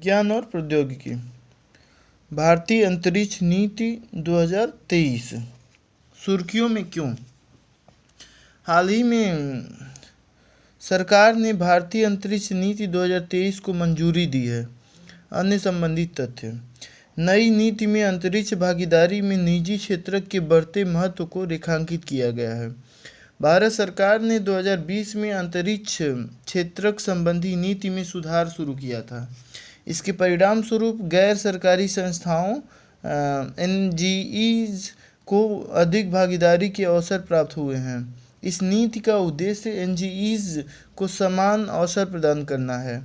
विज्ञान और प्रौद्योगिकी। भारतीय अंतरिक्ष नीति 2023 सुर्खियों में क्यों? हाल ही में सरकार ने भारतीय अंतरिक्ष नीति 2023 को मंजूरी दी है। अन्य संबंधित तथ्य। नई नीति में अंतरिक्ष भागीदारी में निजी क्षेत्र के बढ़ते महत्व को रेखांकित किया गया है। भारत सरकार ने 2020 में अंतरिक्ष क्षेत्र संबंधी नीति में सुधार शुरू किया था। इसके परिणाम स्वरूप गैर सरकारी संस्थाओं NGEs को अधिक भागीदारी के अवसर प्राप्त हुए हैं। इस नीति का उद्देश्य NGEs को समान अवसर प्रदान करना है।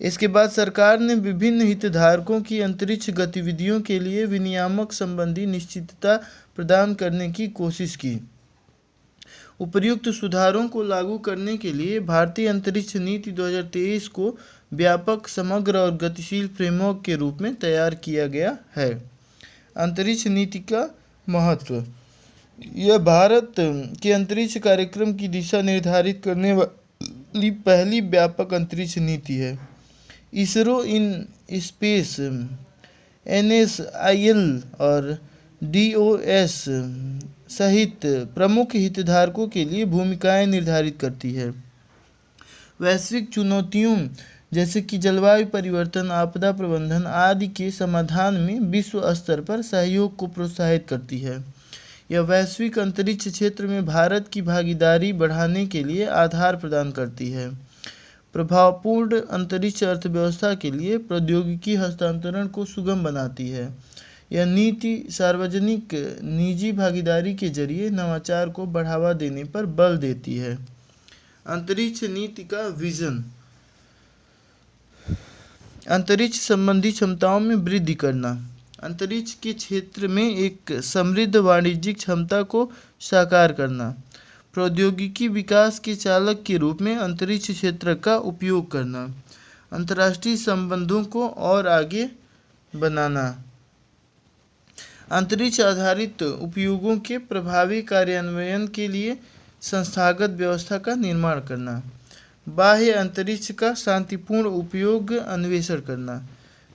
इसके बाद सरकार ने विभिन्न हितधारकों की अंतरिक्ष गतिविधियों के लिए विनियामक संबंधी निश्चितता प्रदान करने की कोशिश की। उपर्युक्त सुधारों को लागू करने के लिए भारतीय अंतरिक्ष नीति 2023 को व्यापक, समग्र और गतिशील फ्रेमवर्क के रूप में तैयार किया गया है। अंतरिक्ष नीति का महत्व। यह भारत के अंतरिक्ष कार्यक्रम की दिशा निर्धारित करने वाली पहली व्यापक अंतरिक्ष नीति है। इसरो इन स्पेस, NSIL और DOS सहित प्रमुख हितधारकों के लिए भूमिकाएं निर्धारित करती है। वैश्विक चुनौतियों जैसे कि जलवायु परिवर्तन, आपदा प्रबंधन आदि के समाधान में विश्व स्तर पर सहयोग को प्रोत्साहित करती है। यह वैश्विक अंतरिक्ष क्षेत्र में भारत की भागीदारी बढ़ाने के लिए आधार प्रदान करती है। प्रभावपूर्ण अंतरिक्ष अर्थव्यवस्था के लिए प्रौद्योगिकी हस्तांतरण को सुगम बनाती है। यह नीति सार्वजनिक निजी भागीदारी के जरिए नवाचार को बढ़ावा देने पर बल देती है। अंतरिक्ष नीति का विजन। अंतरिक्ष संबंधी क्षमताओं में वृद्धि करना। अंतरिक्ष के क्षेत्र में एक समृद्ध वाणिज्यिक क्षमता को साकार करना। प्रौद्योगिकी विकास के चालक के रूप में अंतरिक्ष क्षेत्र का उपयोग करना। अंतर्राष्ट्रीय संबंधों को और आगे बनाना। अंतरिक्ष आधारित उपयोगों के प्रभावी कार्यान्वयन के लिए संस्थागत व्यवस्था का निर्माण करना। बाह्य अंतरिक्ष का शांतिपूर्ण उपयोग अन्वेषण करना।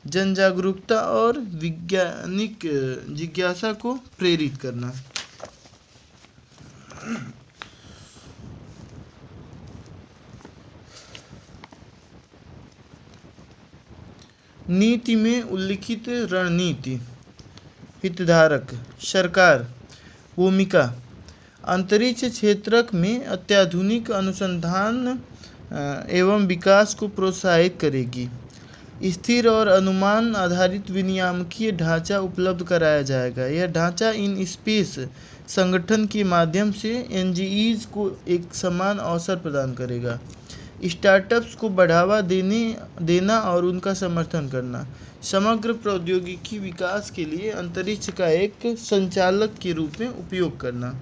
जन जागरूकता और वैज्ञानिक जिज्ञासा को प्रेरित करना। नीति में उल्लिखित रणनीति। हितधारक। सरकार। भूमिका। अंतरिक्ष क्षेत्र में अत्याधुनिक अनुसंधान एवं विकास को प्रोत्साहित करेगी। स्थिर और अनुमान आधारित विनियामकीय ढांचा उपलब्ध कराया जाएगा। यह ढांचा इन स्पेस संगठन के माध्यम से NGEs को एक समान अवसर प्रदान करेगा। स्टार्टअप्स को बढ़ावा देना और उनका समर्थन करना। समग्र प्रौद्योगिकी विकास के लिए अंतरिक्ष का एक संचालक के रूप में उपयोग करना।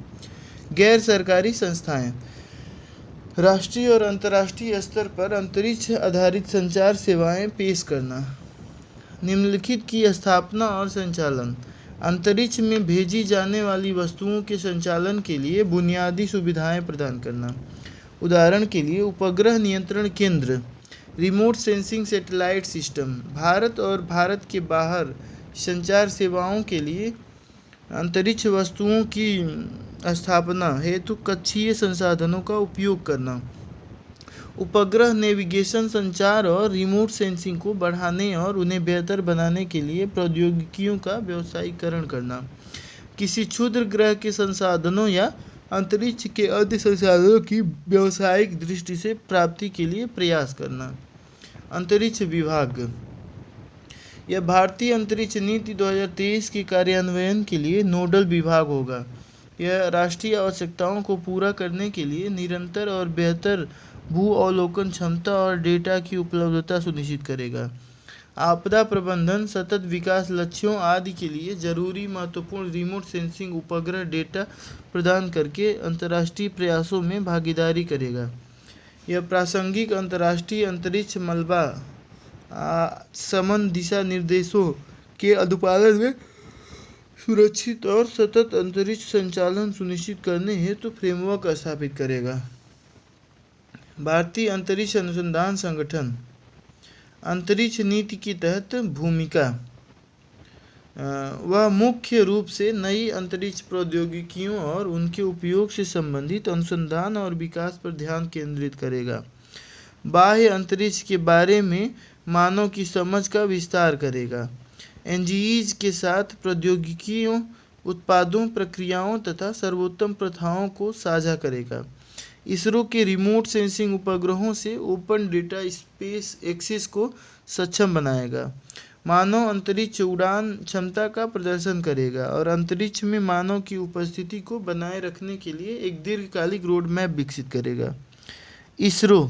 गैर सरकारी संस्थाएं। राष्ट्रीय और अंतर्राष्ट्रीय स्तर पर अंतरिक्ष आधारित संचार सेवाएं पेश करना। निम्नलिखित की स्थापना और संचालन। अंतरिक्ष में भेजी जाने वाली वस्तुओं के संचालन के लिए बुनियादी सुविधाएं प्रदान करना। उदाहरण के लिए उपग्रह नियंत्रण केंद्र, remote sensing satellite system. Bharat और भारत के बाहर संचार सेवाओं के लिए अंतरिक्ष वस्तुओं की स्थापना हेतु कक्षीय संसाधनों का उपयोग करना। उपग्रह नेविगेशन, संचार और रिमोट सेंसिंग को बढ़ाने और उन्हें बेहतर बनाने के लिए प्रौद्योगिकियों का व्यावसायीकरण करना। किसी क्षुद्र ग्रह के संसाधनों या अंतरिक्ष के अन्य संसाधनों की व्यावसायिक दृष्टि से प्राप्ति के लिए प्रयास करना। अंतरिक्ष विभाग। यह भारतीय अंतरिक्ष नीति 2023 के कार्यान्वयन के लिए नोडल विभाग होगा। यह राष्ट्रीय आवश्यकताओं को पूरा करने के लिए निरंतर और बेहतर भू अवलोकन क्षमता और डेटा की उपलब्धता सुनिश्चित करेगा। आपदा प्रबंधन, सतत विकास लक्ष्यों आदि के लिए जरूरी महत्वपूर्ण रिमोट सेंसिंग उपग्रह डेटा प्रदान करके अंतर्राष्ट्रीय प्रयासों में भागीदारी करेगा। यह प्रासंगिक अंतर्राष्ट्रीय अंतरिक्ष मलबा समन दिशा निर्देशों के अनुपालन में सुरक्षित और सतत अंतरिक्ष संचालन सुनिश्चित करने हेतु फ्रेमवर्क स्थापित करेगा। भारतीय अंतरिक्ष अनुसंधान संगठन। अंतरिक्ष नीति के तहत भूमिका। वह मुख्य रूप से नई अंतरिक्ष प्रौद्योगिकियों और उनके उपयोग से संबंधित अनुसंधान और विकास पर ध्यान केंद्रित करेगा। बाह्य अंतरिक्ष के बारे में मानव की समझ का विस्तार करेगा। एनजीईज के साथ प्रौद्योगिकियों, उत्पादों, प्रक्रियाओं तथा सर्वोत्तम प्रथाओं को साझा करेगा। इसरो के रिमोट सेंसिंग उपग्रहों से ओपन डेटा स्पेस एक्सेस को सक्षम बनाएगा। मानव अंतरिक्ष उड़ान क्षमता का प्रदर्शन करेगा और अंतरिक्ष में मानव की उपस्थिति को बनाए रखने के लिए एक दीर्घकालिक रोड मैप विकसित करेगा। इसरो,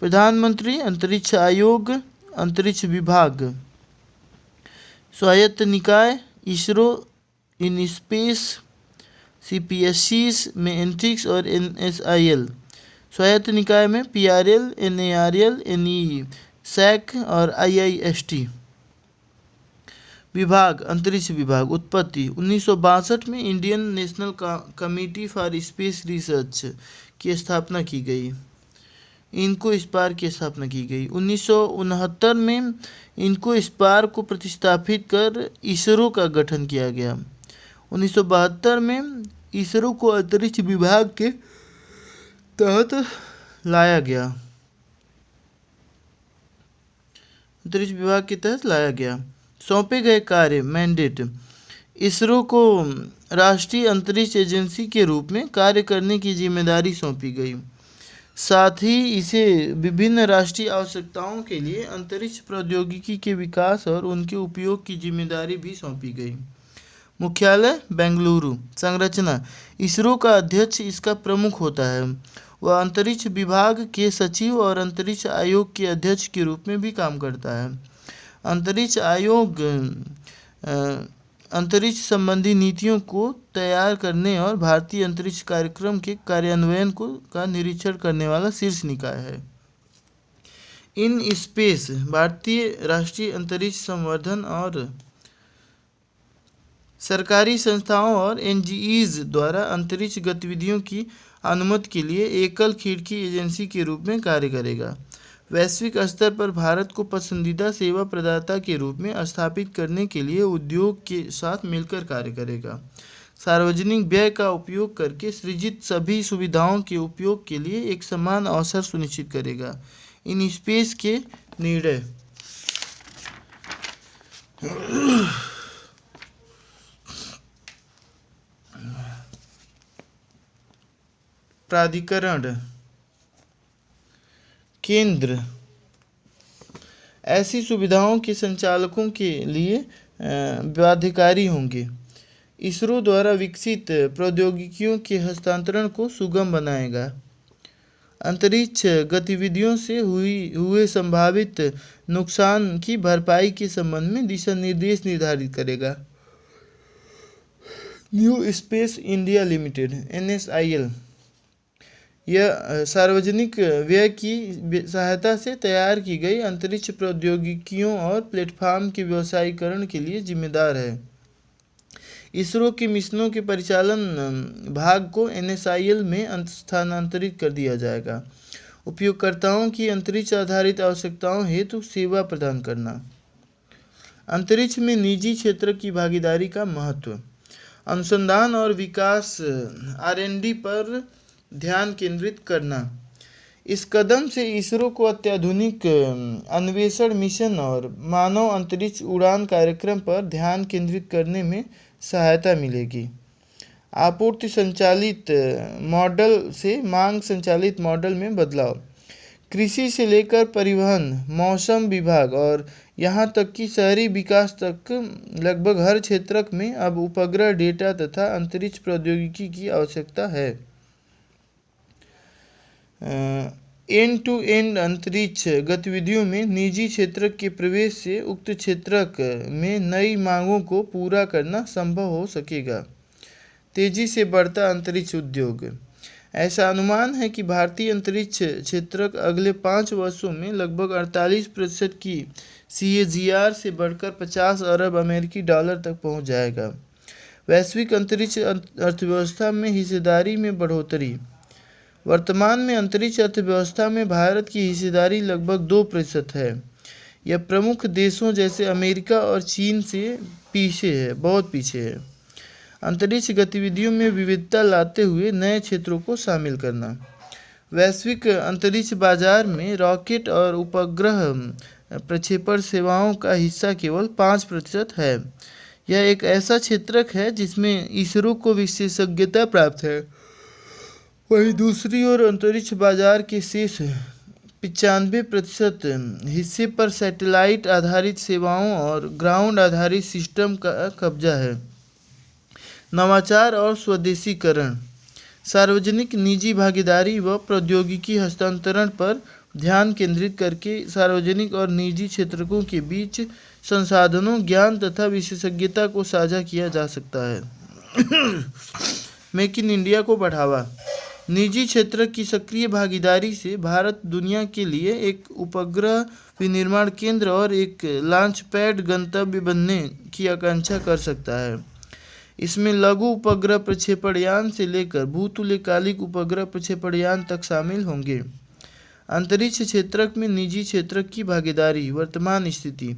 प्रधानमंत्री अंतरिक्ष आयोग, अंतरिक्ष विभाग, स्वायत्त निकाय, इसरो, इन स्पेस, सीपीएससीज में एंट्रिक्स और एनएसआईएल, स्वायत्त निकाय में पीआरएल, एनएआरएल, एनई, सैक और आईआईएसटी। विभाग, अंतरिक्ष विभाग, उत्पत्ति 1962 में Indian national committee for space research की स्थापना की गई। इनको स्पार की स्थापना की गई। 1969 में इनको स्पार को प्रतिस्थापित कर इसरो का गठन किया गया। 1972 में इसरो को अंतरिक्ष विभाग के तहत लाया गया। अंतरिक्ष विभाग के तहत लाया गया। सौंपे गए कार्य, मैंडेट, इसरो को राष्ट्रीय अंतरिक्ष एजेंसी के रूप में कार्य करने की जिम्मेदारी सौंपी गई। साथ ही इसे विभिन्न राष्ट्रीय आवश्यकताओं के लिए अंतरिक्ष प्रौद्योगिकी के विकास और उनके उपयोग की जिम्मेदारी भी सौंपी गई। मुख्यालय, बेंगलुरु। संरचना, इसरो का अध्यक्ष इसका प्रमुख होता है। वह अंतरिक्ष विभाग के सचिव और अंतरिक्ष आयोग के अध्यक्ष के रूप में भी काम करता है। अंतरिक्ष आयोग अंतरिक्ष संबंधी नीतियों को तैयार करने और भारतीय अंतरिक्ष कार्यक्रम के कार्यान्वयन का निरीक्षण करने वाला शीर्ष निकाय है। इन स्पेस, भारतीय राष्ट्रीय अंतरिक्ष संवर्धन और सरकारी संस्थाओं और एनजीईज द्वारा अंतरिक्ष गतिविधियों की अनुमति के लिए एकल खिड़की एजेंसी के रूप में कार्य करेगा। वैश्विक स्तर पर भारत को पसंदीदा सेवा प्रदाता के रूप में स्थापित करने के लिए उद्योग के साथ मिलकर कार्य करेगा। सार्वजनिक व्यय का उपयोग करके सृजित सभी सुविधाओं के उपयोग के लिए एक समान अवसर सुनिश्चित करेगा। इन स्पेस के निर्णय, प्राधिकरण, केंद्र ऐसी सुविधाओं के संचालकों के लिए बाध्यकारी होंगे। इसरो द्वारा विकसित प्रौद्योगिकियों के हस्तांतरण को सुगम बनाएगा। अंतरिक्ष गतिविधियों से हुए संभावित नुकसान की भरपाई के संबंध में दिशा निर्देश निर्धारित करेगा। New space India limited, NSIL, यह सार्वजनिक व्यय की सहायता से तैयार की गई अंतरिक्ष प्रौद्योगिकियों और प्लेटफॉर्म के व्यवसायीकरण के लिए जिम्मेदार है। इसरो के मिशनों के परिचालन भाग को NSIL में स्थानांतरित कर दिया जाएगा। उपयोगकर्ताओं की अंतरिक्ष आधारित आवश्यकताओं हेतु सेवा प्रदान करना। अंतरिक्ष में निजी क्षेत्र की भागीदारी का महत्व। अनुसंधान और विकास R&D पर ध्यान केंद्रित करना। इस कदम से इसरो को अत्याधुनिक अन्वेषण मिशन और मानव अंतरिक्ष उड़ान कार्यक्रम पर ध्यान केंद्रित करने में सहायता मिलेगी। आपूर्ति संचालित मॉडल से मांग संचालित मॉडल में बदलाव। कृषि से लेकर परिवहन, मौसम विभाग और यहाँ तक कि शहरी विकास तक लगभग हर क्षेत्र में अब उपग्रह डेटा तथा अंतरिक्ष प्रौद्योगिकी की आवश्यकता है। एंड टू एंड अंतरिक्ष गतिविधियों में निजी क्षेत्र के प्रवेश से उक्त क्षेत्र में नई मांगों को पूरा करना संभव हो सकेगा। तेजी से बढ़ता अंतरिक्ष उद्योग। ऐसा अनुमान है कि भारतीय अंतरिक्ष क्षेत्र अगले 5 वर्षों में लगभग 48% की CAGR से बढ़कर 50 अरब अमेरिकी डॉलर तक पहुंच जाएगा। वैश्विक अंतरिक्ष अर्थव्यवस्था में हिस्सेदारी में बढ़ोतरी। वर्तमान में अंतरिक्ष अर्थव्यवस्था में भारत की हिस्सेदारी लगभग 2% है। यह प्रमुख देशों जैसे अमेरिका और चीन से पीछे है, बहुत पीछे है। अंतरिक्ष गतिविधियों में विविधता लाते हुए नए क्षेत्रों को शामिल करना। वैश्विक अंतरिक्ष बाजार में रॉकेट और उपग्रह प्रक्षेपण सेवाओं का हिस्सा केवल 5% है। यह एक ऐसा क्षेत्रक है जिसमें इसरो को विशेषज्ञता प्राप्त है। वहीं दूसरी ओर अंतरिक्ष बाजार के शेष 95% हिस्से पर सैटेलाइट आधारित सेवाओं और ग्राउंड आधारित सिस्टम का कब्जा है। नवाचार और स्वदेशीकरण। सार्वजनिक निजी भागीदारी व प्रौद्योगिकी हस्तांतरण पर ध्यान केंद्रित करके सार्वजनिक और निजी क्षेत्रकों के बीच संसाधनों, ज्ञान तथा विशेषज्ञता को साझा किया जा सकता है। मेक इन इंडिया को बढ़ावा। निजी क्षेत्र की सक्रिय भागीदारी से भारत दुनिया के लिए एक उपग्रह विनिर्माण केंद्र और एक लॉन्च पैड गंतव्य बनने की आकांक्षा कर सकता है। इसमें लघु उपग्रह प्रक्षेपण यान से लेकर भूतुल्यकालिक उपग्रह प्रक्षेपण यान तक शामिल होंगे। अंतरिक्ष क्षेत्रक में निजी क्षेत्रक की भागीदारी। वर्तमान स्थिति।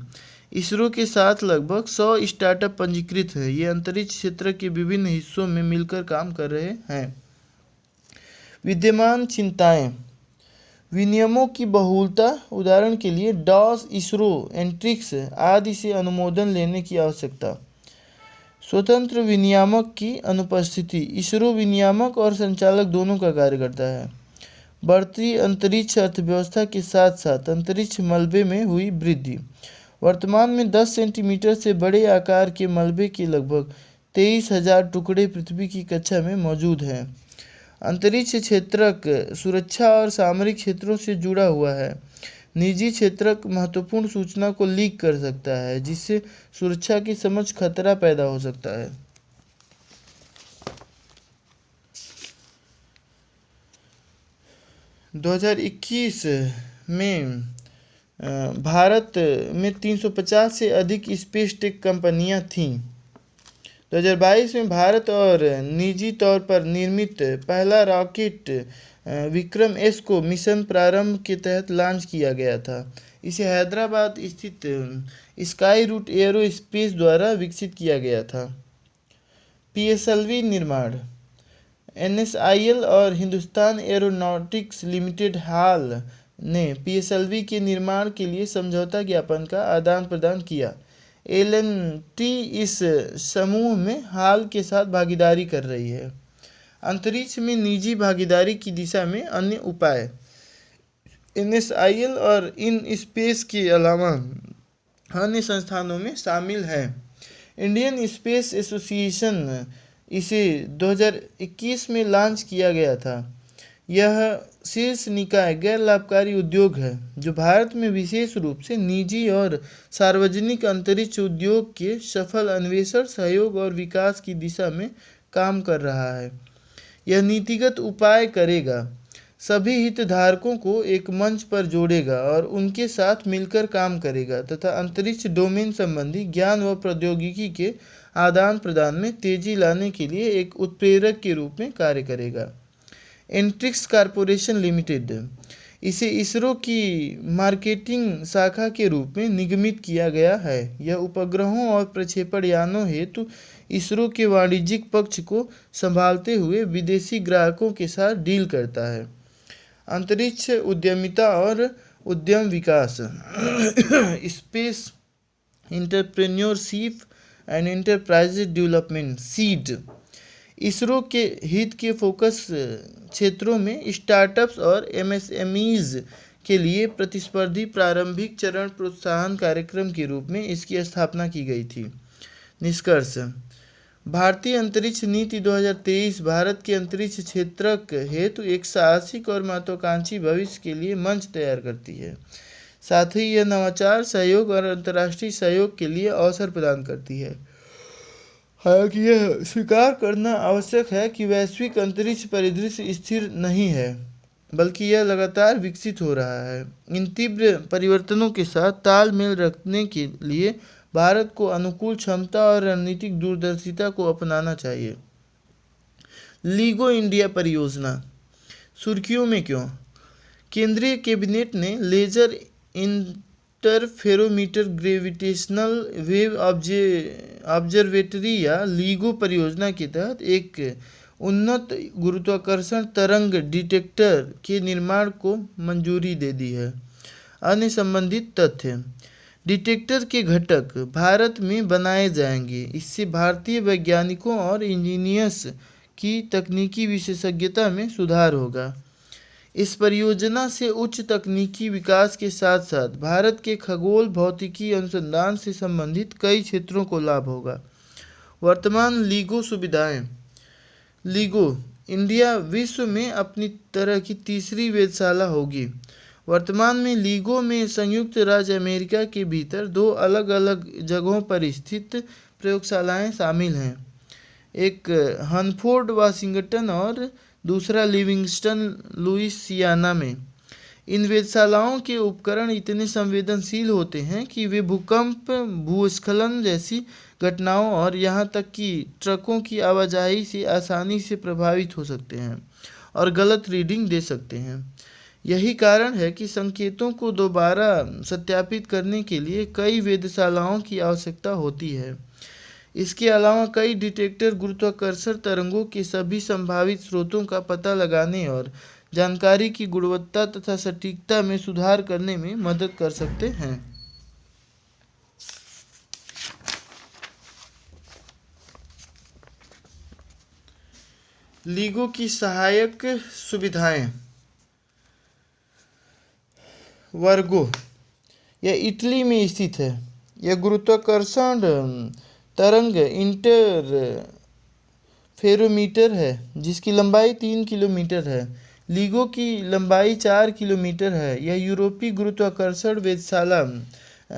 इसरो के साथ लगभग 100 स्टार्टअप पंजीकृत हैं। ये अंतरिक्ष क्षेत्र के विभिन्न हिस्सों में मिलकर काम कर रहे हैं। विद्यमान चिंताएं। विनियमों की बहुलता, उदाहरण के लिए डॉस, इसरो, एंट्रिक्स आदि से अनुमोदन लेने की आवश्यकता। स्वतंत्र विनियामक की अनुपस्थिति। इसरो विनियामक और संचालक दोनों का कार्य करता है। बढ़ती अंतरिक्ष अर्थव्यवस्था के साथ साथ अंतरिक्ष मलबे में हुई वृद्धि। वर्तमान में 10 सेंटीमीटर से बड़े आकार के मलबे के लगभग 23,000 टुकड़े पृथ्वी की कक्षा में मौजूद हैं। अंतरिक्ष क्षेत्रक सुरक्षा और सामरिक क्षेत्रों से जुड़ा हुआ है। निजी क्षेत्रक महत्वपूर्ण सूचना को लीक कर सकता है, जिससे सुरक्षा की समझ खतरा पैदा हो सकता है। - 2021 में भारत में 350 से अधिक स्पेस टेक कंपनियां थीं। 2022 में भारत और निजी तौर पर निर्मित पहला रॉकेट विक्रम एस को मिशन प्रारंभ के तहत लॉन्च किया गया था। इसे हैदराबाद स्थित स्काई रूट एरोस्पेस द्वारा विकसित किया गया था। पीएसएलवी निर्माण। एनएसआईएल और हिंदुस्तान एरोनॉटिक्स लिमिटेड हाल ने पीएसएलवी के निर्माण के लिए समझौता ज्ञापन का आदान प्रदान किया। एल&टी इस समूह में हाल के साथ भागीदारी कर रही है। अंतरिक्ष में निजी भागीदारी की दिशा में अन्य उपाय। एनएसआईएल और इन स्पेस के अलावा अन्य संस्थानों में शामिल हैं। इंडियन स्पेस एसोसिएशन, इसे 2021 में लॉन्च किया गया था। यह शीर्ष निकाय गैर लाभकारी उद्योग है जो भारत में विशेष रूप से निजी और सार्वजनिक अंतरिक्ष उद्योग के सफल अन्वेषण, सहयोग और विकास की दिशा में काम कर रहा है। यह नीतिगत उपाय करेगा, सभी हितधारकों को एक मंच पर जोड़ेगा और उनके साथ मिलकर काम करेगा तथा अंतरिक्ष डोमेन संबंधी ज्ञान व प्रौद्योगिकी के आदान प्रदान में तेजी लाने के लिए एक उत्प्रेरक के रूप में कार्य करेगा। एंट्रिक्स कॉरपोरेशन लिमिटेड, इसे इसरो की मार्केटिंग शाखा के रूप में निगमित किया गया है। यह उपग्रहों और प्रक्षेपण यानों हेतु इसरो के वाणिज्यिक पक्ष को संभालते हुए विदेशी ग्राहकों के साथ डील करता है। अंतरिक्ष उद्यमिता और उद्यम विकास। Space entrepreneurship and enterprise development, SEED, ISRO के हित के फोकस क्षेत्रों में स्टार्टअप्स और एमएसएमईज के लिए प्रतिस्पर्धी प्रारंभिक चरण प्रोत्साहन कार्यक्रम के रूप में इसकी स्थापना की गई थी। निष्कर्ष। भारतीय अंतरिक्ष नीति 2023 भारत के अंतरिक्ष क्षेत्रक हेतु एक साहसिक और महत्वाकांक्षी भविष्य के लिए मंच तैयार करती है। साथ ही यह नवाचार, सहयोग और अंतर्राष्ट्रीय सहयोग के लिए अवसर प्रदान करती है। हालांकि यह स्वीकार करना आवश्यक है कि वैश्विक अंतरिक्ष परिदृश्य स्थिर नहीं है, बल्कि यह लगातार विकसित हो रहा है। इन तीव्र परिवर्तनों के साथ तालमेल रखने के लिए भारत को अनुकूल क्षमता और रणनीतिक दूरदर्शिता को अपनाना चाहिए। लीगो इंडिया परियोजना सुर्खियों में क्यों? केंद्रीय कैबिनेट ने laser interferometer gravitational wave observatory या लीगो परियोजना के तहत एक उन्नत गुरुत्वाकर्षण तरंग डिटेक्टर के निर्माण को मंजूरी दे दी है। अन्य संबंधित तथ्य: डिटेक्टर के घटक भारत में बनाए जाएंगे। इससे भारतीय वैज्ञानिकों और इंजीनियर्स की तकनीकी विशेषज्ञता में सुधार होगा। इस परियोजना से उच्च तकनीकी विकास के साथ साथ भारत के खगोल भौतिकी अनुसंधान से संबंधित कई क्षेत्रों को लाभ होगा। वर्तमान लीगो सुविधाएं: लीगो इंडिया विश्व में अपनी तरह की तीसरी वेधशाला होगी। वर्तमान में लीगो में संयुक्त राज्य अमेरिका के भीतर 2 अलग अलग जगहों पर स्थित प्रयोगशालाएं शामिल हैं, एक हनफोर्ड वाशिंगटन और दूसरा लिविंगस्टन लुइसियाना में। इन वेधशालाओं के उपकरण इतने संवेदनशील होते हैं कि वे भूकंप, भूस्खलन जैसी घटनाओं और यहां तक कि ट्रकों की आवाजाही से आसानी से प्रभावित हो सकते हैं और गलत रीडिंग दे सकते हैं। यही कारण है कि संकेतों को दोबारा सत्यापित करने के लिए कई वेधशालाओं की आवश्यकता होती है। इसके अलावा कई डिटेक्टर गुरुत्वाकर्षण तरंगों के सभी संभावित स्रोतों का पता लगाने और जानकारी की गुणवत्ता तथा सटीकता में सुधार करने में मदद कर सकते हैं। लीगो की सहायक सुविधाएं: वर्गो, यह इटली में स्थित है। यह गुरुत्वाकर्षण तरंग इंटरफेरोमीटर है जिसकी लंबाई 3 किलोमीटर है। लीगो की लंबाई 4 किलोमीटर है। यह यूरोपीय गुरुत्वाकर्षण वेधशाला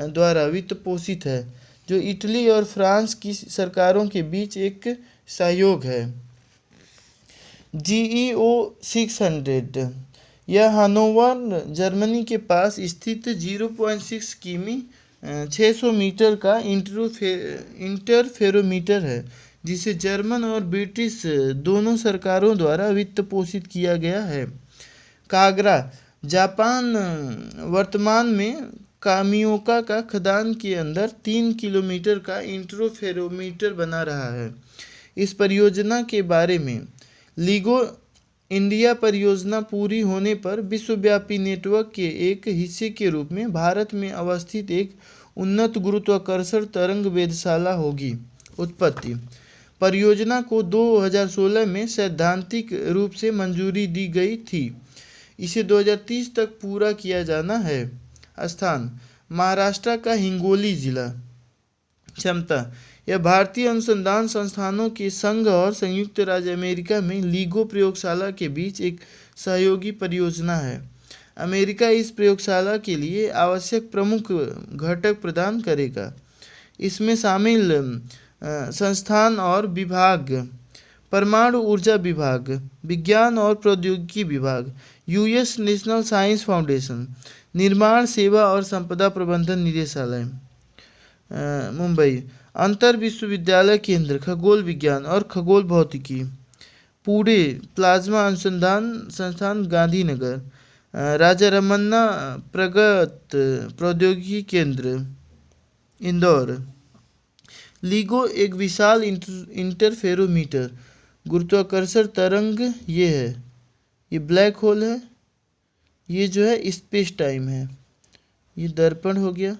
द्वारा वित्त पोषित है, जो इटली और फ्रांस की सरकारों के बीच एक सहयोग है। GEO 600, यह हनोवर जर्मनी के पास स्थित 0.6 किमी 600 मीटर का इंटरफेरोमीटर है, जिसे जर्मन और ब्रिटिश दोनों सरकारों द्वारा वित्त पोषित किया गया है। कागरा, जापान वर्तमान में कामियोका का खदान के अंदर 3 किलोमीटर का इंटरफेरोमीटर बना रहा है। इस परियोजना के बारे में: लीगो इंडिया परियोजना पूरी होने पर विश्वव्यापी नेटवर्क के एक हिस्से के रूप में भारत में अवस्थित एक उन्नत गुरुत्वाकर्षण तरंग वेधशाला होगी। उत्पत्ति: परियोजना को 2016 में सैद्धांतिक रूप से मंजूरी दी गई थी। इसे 2030 तक पूरा किया जाना है। स्थान: महाराष्ट्र का हिंगोली जिला। क्षमता: यह भारतीय अनुसंधान संस्थानों के संघ और संयुक्त राज्य अमेरिका में लीगो प्रयोगशाला के बीच एक सहयोगी परियोजना है। अमेरिका इस प्रयोगशाला के लिए आवश्यक प्रमुख घटक प्रदान करेगा। इसमें शामिल संस्थान और विभाग: परमाणु ऊर्जा विभाग, विज्ञान और प्रौद्योगिकी विभाग, यूएस नेशनल साइंस फाउंडेशन, निर्माण सेवा और संपदा प्रबंधन निदेशालय, मुंबई, अंतर विश्वविद्यालय केंद्र खगोल विज्ञान और खगोल भौतिकी, पुणे प्लाज्मा अनुसंधान संस्थान गांधीनगर, राजा रमन्ना प्रगत प्रौद्योगिकी केंद्र इंदौर। लीगो एक विशाल इंटरफेरोमीटर गुरुत्वाकर्षण तरंग ये है, ये ब्लैक होल है, ये जो है स्पेस टाइम है, ये दर्पण हो गया,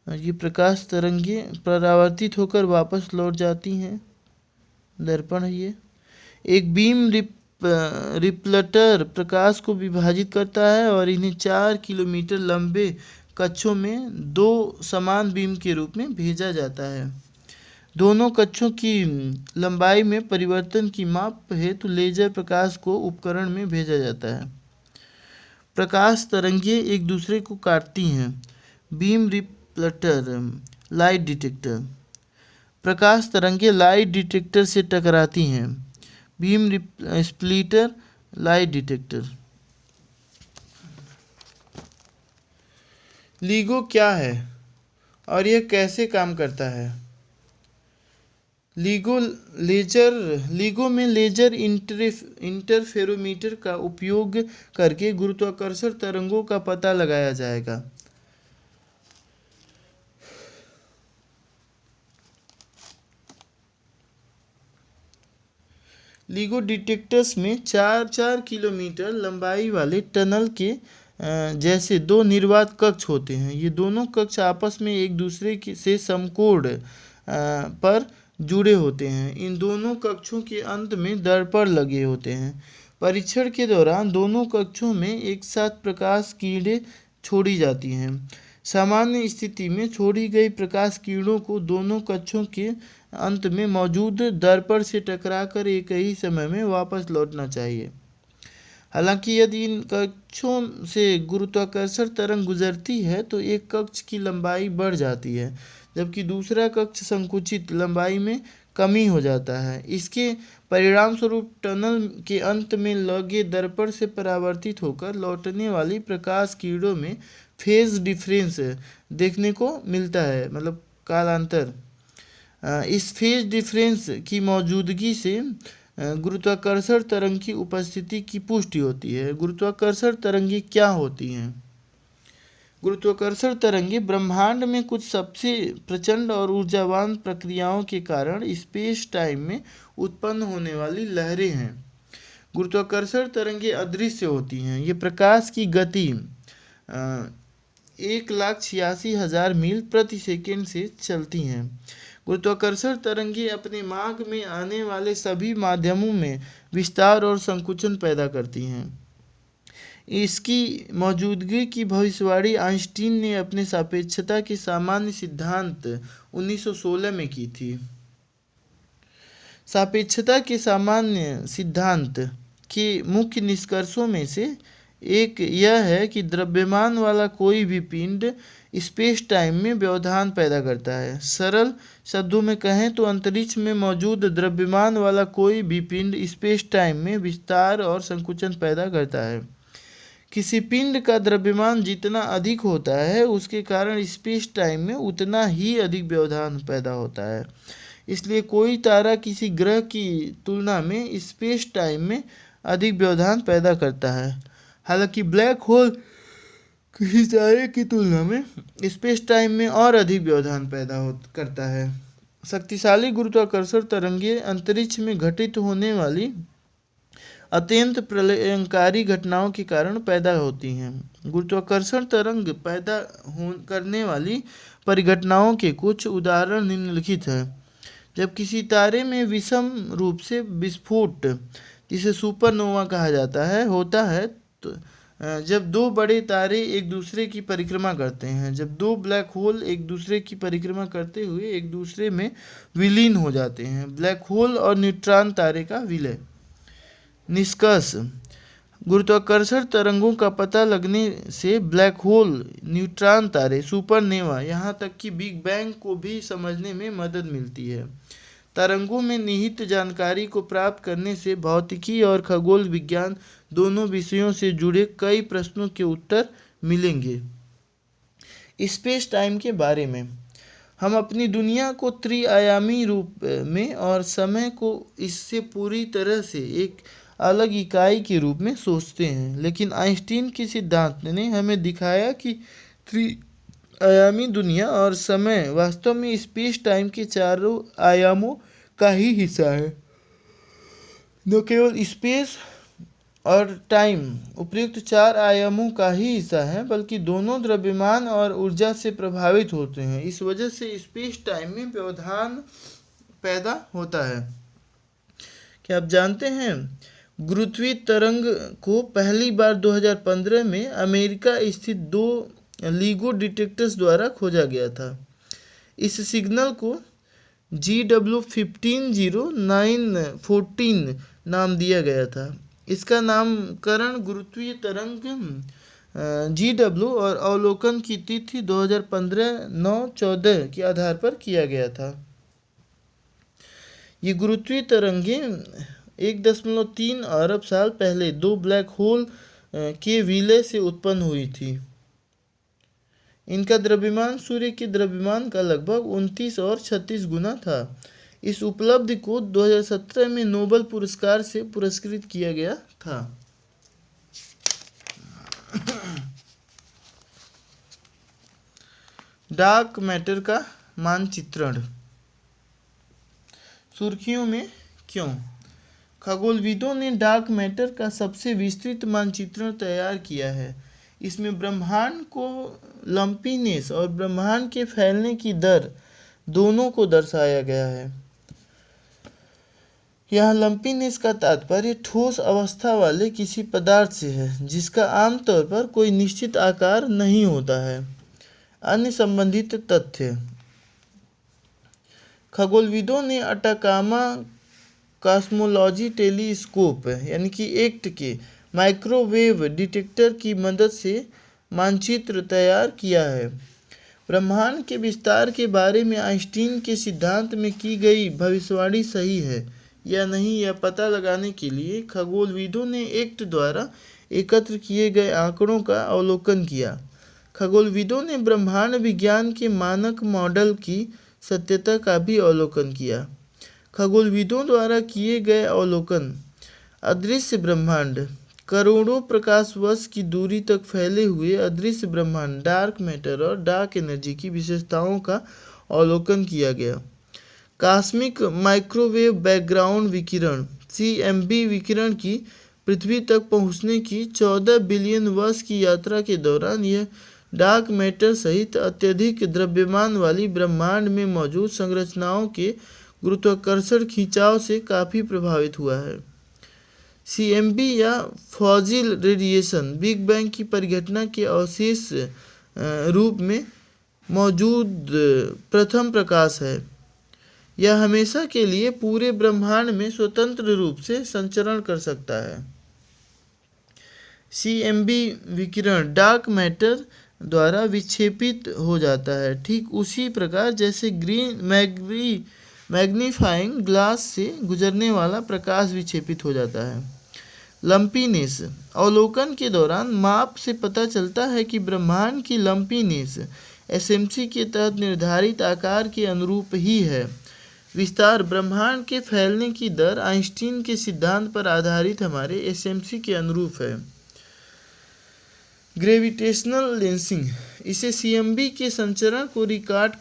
ये प्रकाश तरंगें परावर्तित होकर वापस लौट जाती हैं, दर्पण है ये। एक बीम रिफ्लेक्टर प्रकाश को विभाजित करता है और इन्हें 4 किलोमीटर लंबे कक्षों में 2 समान बीम के रूप में भेजा जाता है। दोनों कक्षों की लंबाई में परिवर्तन की माप हेतु लेजर प्रकाश को उपकरण में भेजा जाता है। प्रकाश तरंगें एक दूसरे को काटती हैं। बीम रिफ्लेक्टर, लाइट डिटेक्टर, प्रकाश तरंगें लाइट डिटेक्टर से टकराती हैं। Beam splitter, light detector. LIGO क्या है और यह कैसे काम करता है? लीगो में लेजर इंटरफेरोमीटर का उपयोग करके गुरुत्वाकर्षण तरंगों का पता लगाया जाएगा। LIGO डिटेक्टर्स में 4-4 किलोमीटर लंबाई वाले टनल के जैसे दो निर्वात कक्ष होते हैं। ये दोनों कक्ष आपस में एक दूसरे से समकोण पर जुड़े होते हैं। इन दोनों कक्षों के अंत में दर्पण लगे होते हैं। परीक्षण के दौरान दोनों कक्षों में एक साथ प्रकाश किरणें छोड़ी जाती हैं। सामान्य स्थिति में छोड़ी गई प्रकाश किरणों को दोनों कक्षों के अंत में मौजूद दर्पण से टकराकर एक ही समय में वापस लौटना चाहिए। हालांकि यदि इन कक्षों से गुरुत्वाकर्षण तरंग गुजरती है तो एक कक्ष की लंबाई बढ़ जाती है, जबकि दूसरा कक्ष संकुचित लंबाई में कमी हो जाता है। इसके परिणामस्वरूप टनल के अंत में लगे दर्पण से परावर्तित होकर लौटने वाली प्रकाश किरणों में फेज डिफरेंस देखने को मिलता है, मतलब कालांतर। इस फेज डिफरेंस की मौजूदगी से गुरुत्वाकर्षण तरंग की उपस्थिति की पुष्टि होती है। गुरुत्वाकर्षण तरंगें क्या होती हैं? गुरुत्वाकर्षण तरंगें ब्रह्मांड में कुछ सबसे प्रचंड और ऊर्जावान प्रक्रियाओं के कारण स्पेस टाइम में उत्पन्न होने वाली लहरें हैं। गुरुत्वाकर्षण तरंगें अदृश्य होती हैं। ये प्रकाश की गति 1,86,000 मील प्रति सेकंड से चलती हैं। गुरुत्वाकर्षण तरंगें अपने मार्ग में आने वाले सभी माध्यमों में विस्तार और संकुचन पैदा करती हैं। इसकी मौजूदगी की भविष्यवाणी आइंस्टीन ने अपने सापेक्षता के सामान्य सिद्धांत 1916 में की थी। सापेक्षता के सामान्य सिद्धांत के मुख्य निष्कर्षों में से एक यह है कि द्रव्यमान वाला कोई भी पिंड स्पेस टाइम में व्यवधान पैदा करता है। सरल शब्दों में कहें तो अंतरिक्ष में मौजूद द्रव्यमान वाला कोई भी पिंड स्पेस टाइम में विस्तार और संकुचन पैदा करता है। किसी पिंड का द्रव्यमान जितना अधिक होता है उसके कारण स्पेस टाइम में उतना ही अधिक व्यवधान पैदा होता है। इसलिए कोई तारा किसी ग्रह की तुलना में स्पेस टाइम में अधिक व्यवधान पैदा करता है। हालांकि ब्लैक होल किसी तारे की तुलना में स्पेस टाइम में और अधिक व्यवधान पैदा करता है। शक्तिशाली गुरुत्वाकर्षण तरंगें अंतरिक्ष में घटित होने वाली अत्यंत प्रलयंकारी घटनाओं के कारण पैदा होती हैं। गुरुत्वाकर्षण तरंग पैदा करने वाली परिघटनाओं के कुछ उदाहरण निम्नलिखित हैं। जब किसी तारे में विषम रूप से विस्फोट, जिसे सुपरनोवा कहा जाता है, होता है तो जब दो बड़े तारे एक दूसरे की परिक्रमा करते हैं, जब दो ब्लैक होल एक दूसरे की परिक्रमा करते हुए एक दूसरे में विलीन हो जाते हैं। ब्लैक होल और न्यूट्रॉन तारे का विलय। निष्कर्ष: गुरुत्वाकर्षण तरंगों का पता लगने से ब्लैक होल, न्यूट्रॉन तारे, सुपरनोवा, यहाँ तक कि बिग बैंग को भी समझने में मदद मिलती है। तरंगों में निहित जानकारी को प्राप्त करने से भौतिकी और खगोल विज्ञान दोनों विषयों से जुड़े कई प्रश्नों के उत्तर मिलेंगे। स्पेस टाइम के बारे में हम अपनी दुनिया को त्रिआयामी रूप में और समय को इससे पूरी तरह से एक अलग इकाई के रूप में सोचते हैं, लेकिन आइंस्टीन के सिद्धांत ने हमें दिखाया कि त्रिआयामी दुनिया और समय वास्तव में स्पेस टाइम के चारों आयामों का ही हिस्सा है। न केवल स्पेस और टाइम उपयुक्त चार आयामों का ही हिस्सा है, बल्कि दोनों द्रव्यमान और ऊर्जा से प्रभावित होते हैं। इस वजह से स्पेस टाइम में व्यवधान पैदा होता है। क्या आप जानते हैं गुरुत्वीय तरंग को पहली बार 2015 में अमेरिका स्थित 2 LIGO डिटेक्टर्स द्वारा खोजा गया था। इस सिग्नल को GW150-914 नाम दिया गया था। इसका नामकरण गुरुत्वीय तरंग GW और अवलोकन की तिथि 2015-9/14 के आधार पर किया गया था। ये गुरुत्वीय तरंगें 1.3 अरब साल पहले 2 ब्लैक होल के विलय से उत्पन्न हुई थी। इनका द्रव्यमान सूर्य के द्रव्यमान का लगभग 29 और 36 गुना था। इस उपलब्धि को 2017 में नोबेल पुरस्कार से पुरस्कृत किया गया था। डार्क मैटर का मानचित्रण। सुर्खियों में क्यों? खगोलविदों ने डार्क मैटर का सबसे विस्तृत मानचित्रण तैयार किया है। इसमें ब्रह्मांड को लंपीनेस और ब्रह्मांड के फैलने की दर दोनों को दर्शाया गया है। यहाँ लंपीनेस का तात्पर्य ठोस अवस्था वाले किसी पदार्थ से है जिसका आमतौर पर कोई निश्चित आकार नहीं होता है। अन्य संबंधित तथ्य। खगोलविदों ने अटाकामा कॉस्मोलॉजी टेलीस्कोप यानी कि एक्ट के माइक्रोवेव डिटेक्टर की मदद से मानचित्र तैयार किया है। ब्रह्मांड के विस्तार के बारे में आइंस्टीन के सिद्धांत में की गई भविष्यवाणी सही है या नहीं यह पता लगाने के लिए खगोलविदों ने एक्ट द्वारा एकत्र किए गए आंकड़ों का अवलोकन किया। खगोलविदों ने ब्रह्मांड विज्ञान के मानक मॉडल की सत्यता का भी अवलोकन किया। खगोलविदों द्वारा किए गए अवलोकन। अदृश्य ब्रह्मांड। करोड़ों प्रकाश वर्ष की दूरी तक फैले हुए अदृश्य ब्रह्मांड डार्क मैटर और डार्क एनर्जी की विशेषताओं का अवलोकन किया गया। कॉस्मिक माइक्रोवेव बैकग्राउंड विकिरण CMB विकिरण की पृथ्वी तक पहुंचने की 14 बिलियन वर्ष की यात्रा के दौरान यह डार्क मैटर सहित अत्यधिक द्रव्यमान वाली ब्रह्मांड में मौजूद संरचनाओं के गुरुत्वाकर्षण खिंचाव से काफ़ी प्रभावित हुआ है। CMB या फॉजिल रेडिएशन बिग बैंग की परिघटना के अवशेष रूप में मौजूद प्रथम प्रकाश है। यह हमेशा के लिए पूरे ब्रह्मांड में स्वतंत्र रूप से संचरण कर सकता है। CMB विकिरण डार्क मैटर द्वारा विक्षेपित हो जाता है, ठीक उसी प्रकार जैसे ग्रीन मैग्नीफाइंग ग्लास से गुजरने वाला प्रकाश विक्षेपित हो जाता है। लंपीनेस। अवलोकन के दौरान माप से पता चलता है कि ब्रह्मांड की लंपीनेस SMC के तहत निर्धारित आकार के अनुरूप ही है। विस्तार। ब्रह्मांड के फैलने की दर आइंस्टीन के सिद्धांत पर आधारित हमारे SMC के अनुरूप है। Gravitational lensing. इसे CMB के संचरण को रिकॉर्ड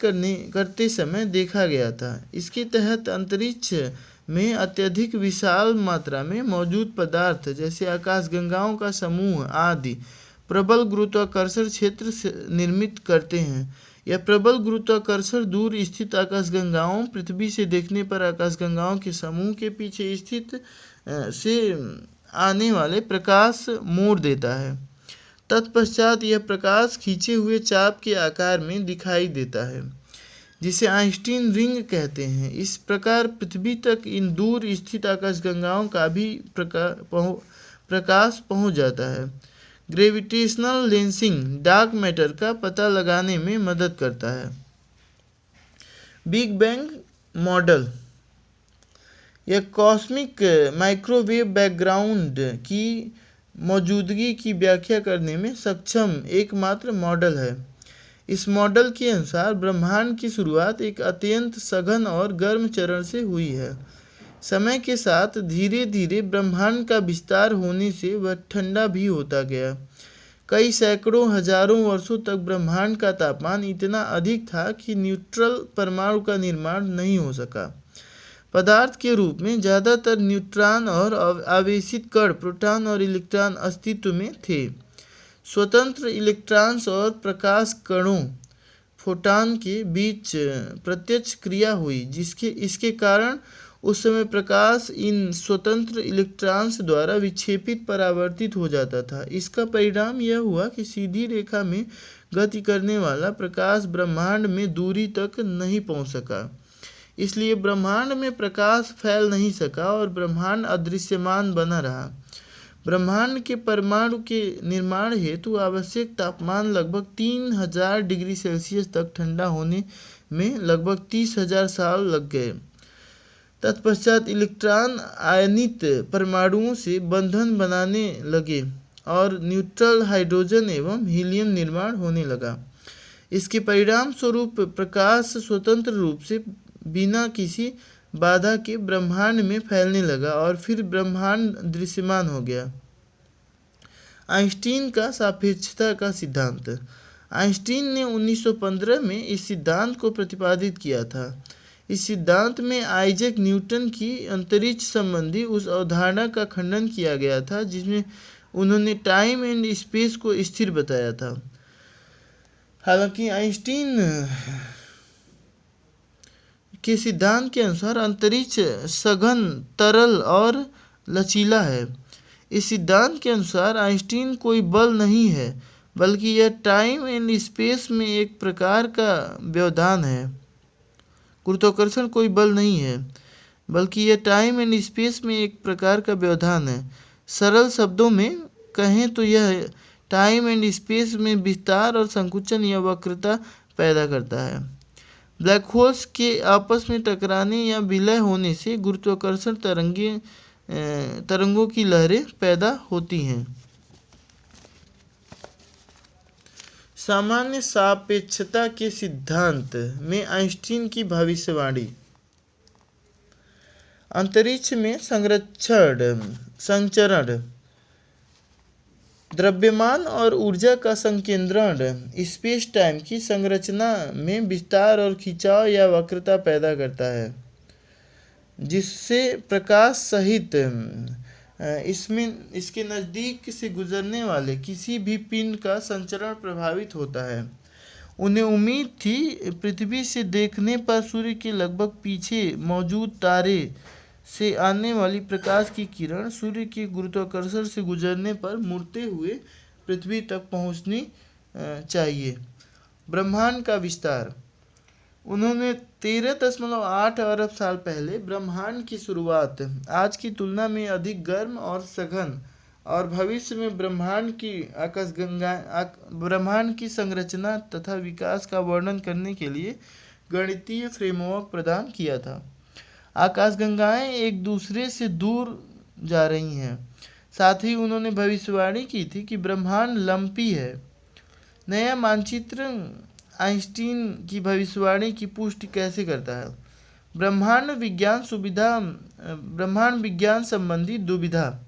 करते समय देखा गया था। इसके तहत अंतरिक्ष में अत्यधिक विशाल मात्रा में मौजूद पदार्थ जैसे आकाशगंगाओं का समूह आदि प्रबल गुरुत्वाकर्षण क्षेत्र निर्मित करते हैं। यह प्रबल गुरुत्वाकर्षण दूर स्थित आकाशगंगाओं पृथ्वी से देखने पर आकाशगंगाओं के समूह के पीछे स्थित से आने वाले प्रकाश मोड़ देता है। तत्पश्चात यह प्रकाश खींचे हुए चाप के आकार में दिखाई देता है जिसे आइंस्टीन रिंग कहते हैं। इस प्रकार पृथ्वी तक इन दूर स्थित आकाशगंगाओं का भी प्रकाश पहुंच जाता है। ग्रेविटेशनल लेंसिंग डार्क मैटर का पता लगाने में मदद करता है। Big bang model. यह कॉस्मिक माइक्रोवेव बैकग्राउंड की मौजूदगी की व्याख्या करने में सक्षम एकमात्र मॉडल है। इस मॉडल के अनुसार ब्रह्मांड की शुरुआत एक अत्यंत सघन और गर्म चरण से हुई है। समय के साथ धीरे धीरे ब्रह्मांड का विस्तार होने से वह ठंडा भी होता गया। कई सैकड़ों हजारों वर्षों तक ब्रह्मांड का तापमान इतना अधिक था कि न्यूट्रल परमाणु का निर्माण नहीं हो सका। पदार्थ के रूप में ज़्यादातर न्यूट्रॉन और आवेशित कण प्रोटॉन और इलेक्ट्रॉन अस्तित्व में थे। स्वतंत्र इलेक्ट्रॉन्स और प्रकाश कणों फोटॉन के बीच प्रत्यक्ष क्रिया हुई इसके कारण उस समय प्रकाश इन स्वतंत्र इलेक्ट्रॉन्स द्वारा विक्षेपित परावर्तित हो जाता था। इसका परिणाम यह हुआ कि सीधी रेखा में गति करने वाला प्रकाश ब्रह्मांड में दूरी तक नहीं पहुंच सका। इसलिए ब्रह्मांड में प्रकाश फैल नहीं सका और ब्रह्मांड अदृश्यमान बना रहा। ब्रह्मांड के परमाणु के निर्माण हेतु आवश्यक तापमान लगभग 3000 डिग्री सेल्सियस तक ठंडा होने में लगभग 30,000 साल लग गए। तत्पश्चात इलेक्ट्रॉन आयनित परमाणुओं से बंधन बनाने लगे और न्यूट्रल हाइड्रोजन एवं हीलियम निर्माण होने लगा। इसके परिणाम स्वरूप प्रकाश स्वतंत्र रूप से बिना किसी बाधा के ब्रह्मांड में फैलने लगा और फिर ब्रह्मांड दृश्यमान हो गया। आइंस्टीन का सापेक्षता का सिद्धांत। आइंस्टीन ने 1915 में इस सिद्धांत को प्रतिपादित किया था। इस सिद्धांत में आइजैक न्यूटन की अंतरिक्ष संबंधी उस अवधारणा का खंडन किया गया था जिसमें उन्होंने टाइम एंड स्पेस को स्थिर बताया था। हालांकि आइंस्टीन के सिद्धांत के अनुसार अंतरिक्ष सघन, तरल और लचीला है। इस सिद्धांत के अनुसार आइंस्टीन कोई बल नहीं है, बल्कि यह टाइम एंड स्पेस में एक प्रकार का व्यवधान है। गुरुत्वाकर्षण कोई बल नहीं है, बल्कि यह टाइम एंड स्पेस में एक प्रकार का व्यवधान है। सरल शब्दों में कहें तो यह टाइम एंड स्पेस में विस्तार और संकुचन या वक्रता पैदा करता है। ब्लैक होल्स के आपस में टकराने या विलय होने से गुरुत्वाकर्षण तरंगों की लहरें पैदा होती हैं। सामान्य सापेक्षता के सिद्धांत में आइंस्टीन की भविष्यवाणी। अंतरिक्ष में संचरण, द्रव्यमान और ऊर्जा का संकेंद्रण स्पेस टाइम की संरचना में विस्तार और खिंचाव या वक्रता पैदा करता है, जिससे प्रकाश सहित इसके नज़दीक से गुजरने वाले किसी भी पिंड का संचरण प्रभावित होता है। उन्हें उम्मीद थी पृथ्वी से देखने पर सूर्य के लगभग पीछे मौजूद तारे से आने वाली प्रकाश की किरण सूर्य के गुरुत्वाकर्षण से गुजरने पर मुड़ते हुए पृथ्वी तक पहुंचनी चाहिए। ब्रह्मांड का विस्तार। उन्होंने 13.8 अरब साल पहले ब्रह्मांड की शुरुआत आज की तुलना में अधिक गर्म और सघन और भविष्य में ब्रह्मांड की संरचना तथा विकास का वर्णन करने के लिए गणितीय फ्रेमवर्क प्रदान किया था। आकाशगंगाएं एक दूसरे से दूर जा रही हैं। साथ ही उन्होंने भविष्यवाणी की थी कि ब्रह्मांड लंपी है। नया मानचित्र आइंस्टीन की भविष्यवाणी की पुष्टि कैसे करता है? ब्रह्मांड विज्ञान संबंधी दुविधा।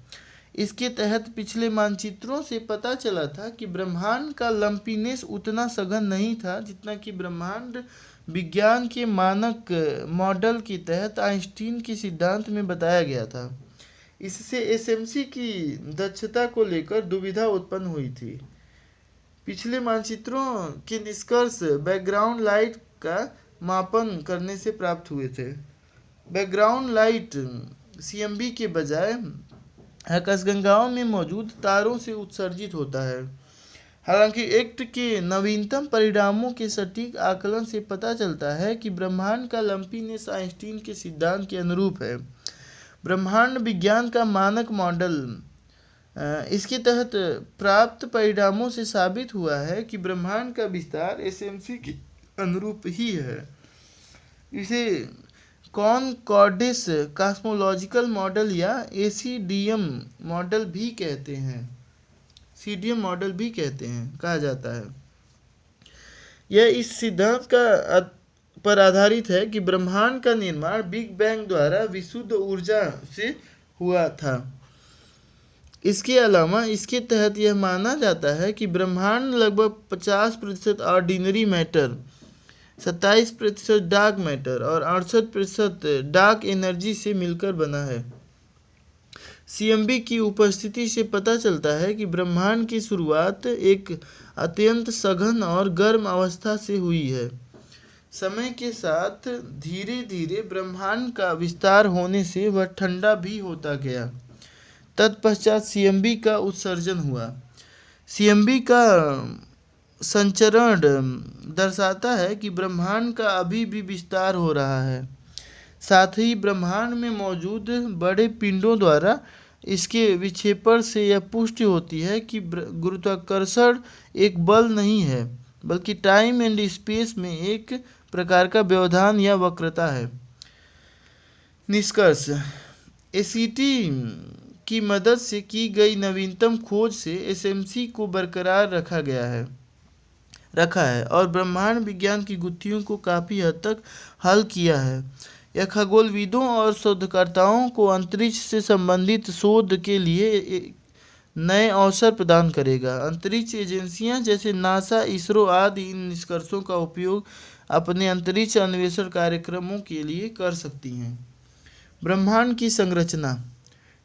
इसके तहत पिछले मानचित्रों से पता चला था कि ब्रह्मांड का लंपीनेस उतना सघन नहीं था जितना कि ब्रह्मांड विज्ञान के मानक मॉडल के तहत आइंस्टीन के सिद्धांत में बताया गया था। इससे एसएमसी की दक्षता को लेकर दुविधा उत्पन्न हुई थी। पिछले मानचित्रों के निष्कर्ष बैकग्राउंड लाइट का मापन करने से प्राप्त हुए थे। बैकग्राउंड लाइट सीएमबी के बजाय आकाशगंगाओं में मौजूद तारों से उत्सर्जित होता है। हालांकि एक्ट के नवीनतम परिणामों के सटीक आकलन से पता चलता है कि ब्रह्मांड का लंपीनेस आइंस्टीन के सिद्धांत के अनुरूप है। ब्रह्मांड विज्ञान का मानक मॉडल इसके तहत प्राप्त परिणामों से साबित हुआ है कि ब्रह्मांड का विस्तार एसएमसी के अनुरूप ही है। इसे कॉनकॉर्डेस कॉस्मोलॉजिकल मॉडल या एसीडीएम मॉडल भी कहते हैं। सीडीएम मॉडल भी कहा जाता है। यह इस सिद्धांत पर आधारित है कि ब्रह्मांड का निर्माण बिग बैंग द्वारा विशुद्ध ऊर्जा से हुआ था। इसके अलावा इसके तहत यह माना जाता है कि ब्रह्मांड लगभग 50% ऑर्डिनरी मैटर, 27% डार्क मैटर और 68% डार्क एनर्जी से मिलकर बना है। सीएमबी की उपस्थिति से पता चलता है कि ब्रह्मांड की शुरुआत एक अत्यंत सघन और गर्म अवस्था से हुई है। समय के साथ धीरे धीरे ब्रह्मांड का विस्तार होने से वह ठंडा भी होता गया। तत्पश्चात सीएमबी का उत्सर्जन हुआ। सीएमबी का संचरण दर्शाता है कि ब्रह्मांड का अभी भी विस्तार हो रहा है। साथ ही ब्रह्मांड में मौजूद बड़े पिंडों द्वारा इसके विक्षेपण से यह पुष्टि होती है कि गुरुत्वाकर्षण एक बल नहीं है, बल्कि टाइम एंड स्पेस में एक प्रकार का व्यवधान या वक्रता है। निष्कर्ष। एसीटी की मदद से की गई नवीनतम खोज से एसएमसी को बरकरार रखा है और ब्रह्मांड विज्ञान की गुत्थियों को काफ़ी हद तक हल किया है। यह खगोलविदों और शोधकर्ताओं को अंतरिक्ष से संबंधित शोध के लिए नए अवसर प्रदान करेगा। अंतरिक्ष एजेंसियां जैसे नासा, इसरो आदि इन निष्कर्षों का उपयोग अपने अंतरिक्ष अन्वेषण कार्यक्रमों के लिए कर सकती हैं। ब्रह्मांड की संरचना।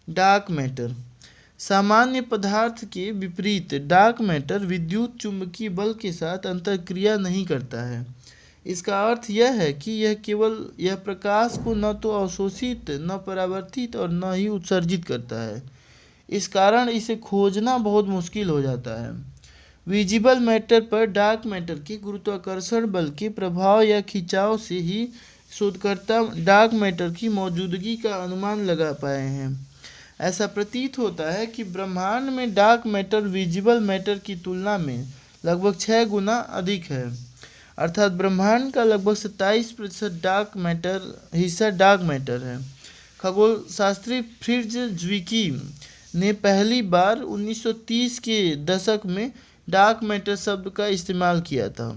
Dark matter. सामान्य पदार्थ के विपरीत डार्क मैटर विद्युत चुंबकीय बल के साथ अंतरक्रिया नहीं करता है। इसका अर्थ यह है कि यह प्रकाश को न तो अवशोषित, न परावर्तित और न ही उत्सर्जित करता है। इस कारण इसे खोजना बहुत मुश्किल हो जाता है। विजिबल मैटर पर डार्क मैटर के गुरुत्वाकर्षण बल के प्रभाव या खिंचाव से ही शोधकर्ता डार्क मैटर की मौजूदगी का अनुमान लगा पाए हैं। ऐसा प्रतीत होता है कि ब्रह्मांड में डार्क मैटर विजिबल मैटर की तुलना में लगभग 6 गुना अधिक है। अर्थात ब्रह्मांड का लगभग 27% हिस्सा डार्क मैटर है। खगोल शास्त्री फ्रिट्ज ज्विकी ने पहली बार 1930 के दशक में डार्क मैटर शब्द का इस्तेमाल किया था।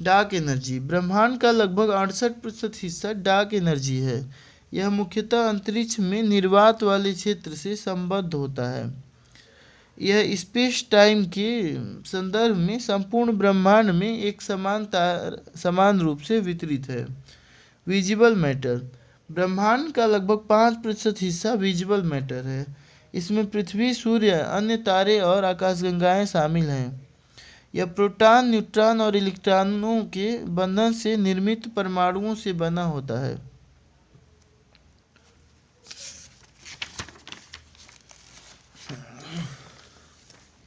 Dark energy. ब्रह्मांड का लगभग 68% हिस्सा डार्क एनर्जी है। यह मुख्यतः अंतरिक्ष में निर्वात वाले क्षेत्र से संबद्ध होता है। यह स्पेस टाइम के संदर्भ में संपूर्ण ब्रह्मांड में एक समान रूप से वितरित है। Visible matter. ब्रह्मांड का लगभग 5% हिस्सा विजिबल मैटर है। इसमें पृथ्वी, सूर्य, अन्य तारे और आकाशगंगाएं शामिल हैं। यह प्रोटॉन, न्यूट्रॉन और इलेक्ट्रॉनों के बंधन से निर्मित परमाणुओं से बना होता है।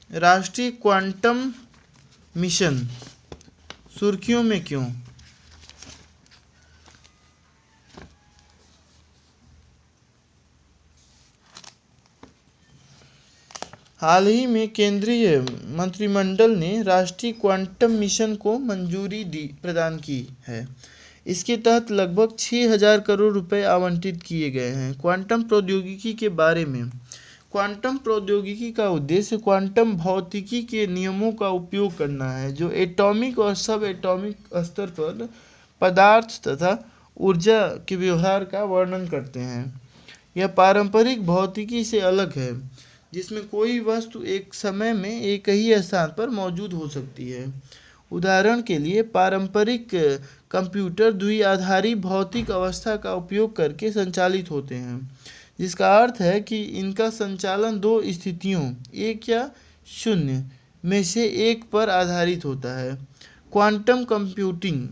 राष्ट्रीय क्वांटम मिशन सुर्खियों में क्यों? हाल ही में केंद्रीय मंत्रिमंडल ने राष्ट्रीय क्वांटम मिशन को मंजूरी प्रदान की है। इसके तहत लगभग 6,000 करोड़ रुपए आवंटित किए गए हैं। क्वांटम प्रौद्योगिकी के बारे में। क्वांटम प्रौद्योगिकी का उद्देश्य क्वांटम भौतिकी के नियमों का उपयोग करना है, जो एटॉमिक और सब एटॉमिक स्तर पर पदार्थ तथा ऊर्जा के व्यवहार का वर्णन करते हैं। यह पारंपरिक भौतिकी से अलग है, जिसमें कोई वस्तु एक समय में एक ही स्थान पर मौजूद हो सकती है। उदाहरण के लिए, पारंपरिक कंप्यूटर द्विआधारी भौतिक अवस्था का उपयोग करके संचालित होते हैं, जिसका अर्थ है कि इनका संचालन 2 स्थितियों 1 या 0 में से एक पर आधारित होता है। Quantum computing.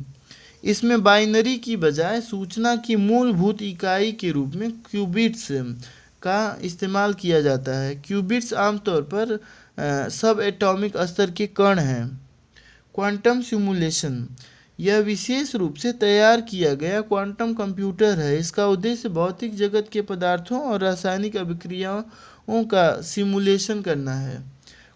इसमें बाइनरी की बजाय सूचना की मूलभूत इकाई के रूप में क्यूबिट्स का इस्तेमाल किया जाता है। क्यूबिट्स आमतौर पर सब एटॉमिक स्तर के कण हैं। Quantum simulation. यह विशेष रूप से तैयार किया गया क्वांटम कंप्यूटर है। इसका उद्देश्य भौतिक जगत के पदार्थों और रासायनिक अभिक्रियाओं का सिमुलेशन करना है।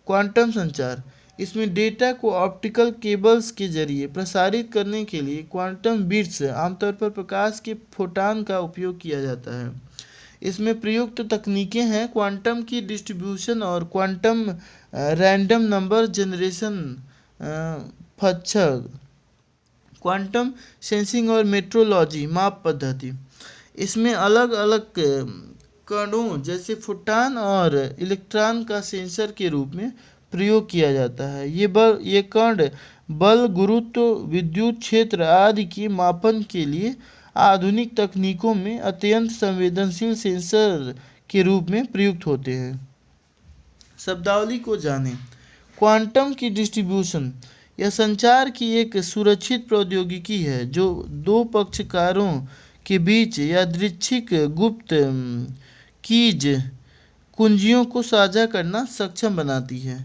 क्वांटम संचार। इसमें डेटा को ऑप्टिकल केबल्स के जरिए प्रसारित करने के लिए क्वांटम बिट्स, आमतौर पर प्रकाश के फोटॉन का उपयोग किया जाता है। इसमें प्रयुक्त तकनीकें हैं क्वांटम की डिस्ट्रीब्यूशन और क्वांटम रैंडम नंबर जनरेशन फच्छर। क्वांटम सेंसिंग और मेट्रोलॉजी माप पद्धति। इसमें अलग अलग कणों जैसे फोटॉन और इलेक्ट्रॉन का सेंसर के रूप में प्रयोग किया जाता है। ये कण बल, गुरुत्व, विद्युत क्षेत्र आदि के मापन के लिए आधुनिक तकनीकों में अत्यंत संवेदनशील सेंसर के रूप में प्रयुक्त होते हैं। शब्दावली को जानें। Quantum key distribution. यह संचार की एक सुरक्षित प्रौद्योगिकी है जो 2 पक्षकारों के बीच यादृच्छिक गुप्त कीज कुंजियों को साझा करना सक्षम बनाती है।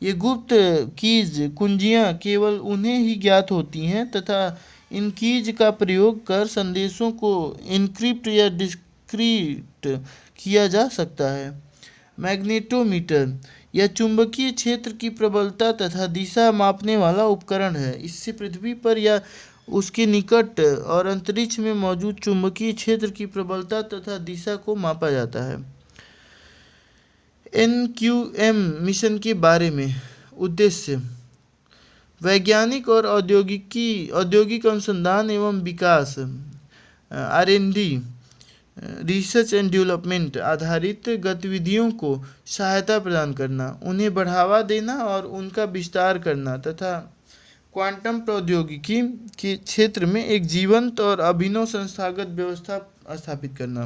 ये गुप्त कीज कुंजियां केवल उन्हें ही ज्ञात होती हैं तथा इन कीज का प्रयोग कर संदेशों को एन्क्रिप्ट या डिक्रिप्ट किया जा सकता है। मैग्नेटोमीटर। यह चुंबकीय क्षेत्र की प्रबलता तथा दिशा मापने वाला उपकरण है। इससे पृथ्वी पर या उसके निकट और अंतरिक्ष में मौजूद चुंबकीय क्षेत्र की प्रबलता तथा दिशा को मापा जाता है। NQM मिशन के बारे में। उद्देश्य वैज्ञानिक और औद्योगिक अनुसंधान एवं विकास R&D रिसर्च एंड डेवलपमेंट आधारित गतिविधियों को सहायता प्रदान करना, उन्हें बढ़ावा देना और उनका विस्तार करना तथा क्वांटम प्रौद्योगिकी के क्षेत्र में एक जीवंत और अभिनव संस्थागत व्यवस्था स्थापित करना।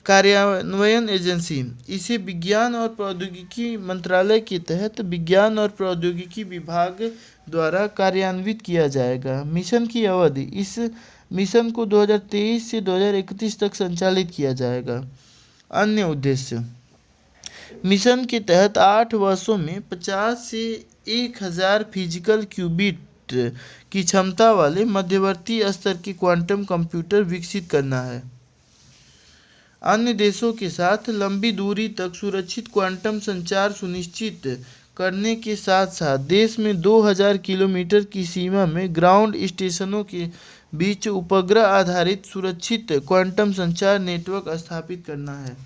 कार्यान्वयन एजेंसी, इसे विज्ञान और प्रौद्योगिकी मंत्रालय के तहत विज्ञान और प्रौद्योगिकी विभाग द्वारा कार्यान्वित किया जाएगा। मिशन की अवधि, इस मिशन को 2023 से 2031 तक संचालित किया जाएगा। अन्य उद्देश्य, मिशन के तहत 8 वर्षों में 50 से 1000 फिजिकल क्यूबिट की क्षमता वाले मध्यवर्ती स्तर के क्वांटम कंप्यूटर विकसित करना है। अन्य देशों के साथ लंबी दूरी तक सुरक्षित क्वांटम संचार सुनिश्चित करने के साथ साथ देश में 2000 किलोमीटर की सीमा में ग्राउंड स्टेशनों के बीच उपग्रह आधारित सुरक्षित क्वांटम संचार नेटवर्क स्थापित करना है।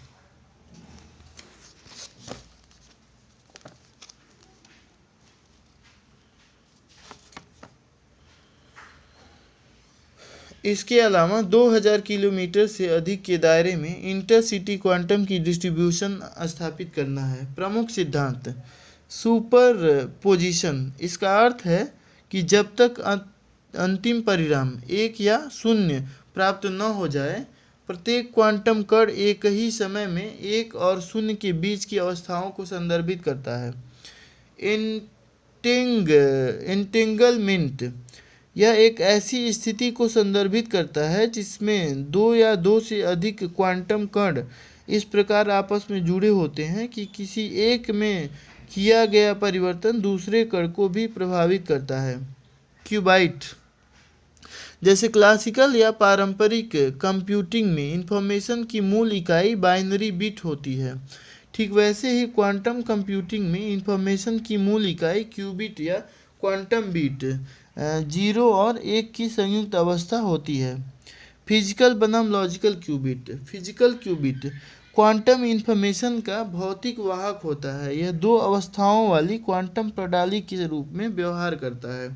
इसके अलावा 2000 किलोमीटर से अधिक के दायरे में इंटरसिटी क्वांटम की डिस्ट्रीब्यूशन स्थापित करना है। प्रमुख सिद्धांत, सुपर पोजिशन, इसका अर्थ है कि जब तक अंतिम परिणाम 1 या 0 प्राप्त न हो जाए, प्रत्येक क्वांटम कण एक ही समय में 1 और 0 के बीच की अवस्थाओं को संदर्भित करता है। एंटेंगलमेंट, यह एक ऐसी स्थिति को संदर्भित करता है जिसमें 2 या 2 से अधिक क्वांटम कण इस प्रकार आपस में जुड़े होते हैं कि किसी एक में किया गया परिवर्तन दूसरे कण को भी प्रभावित करता है। क्यूबाइट, जैसे क्लासिकल या पारंपरिक कंप्यूटिंग में इंफॉर्मेशन की मूल इकाई बाइनरी बिट होती है, ठीक वैसे ही क्वांटम कंप्यूटिंग में इंफॉर्मेशन की मूल इकाई क्यूबिट या क्वांटम बिट 0 और 1 की संयुक्त अवस्था होती है। फिजिकल बनाम logical qubit, physical qubit quantum information का भौतिक वाहक होता है। यह 2 अवस्थाओं वाली क्वांटम प्रणाली के रूप में व्यवहार करता है।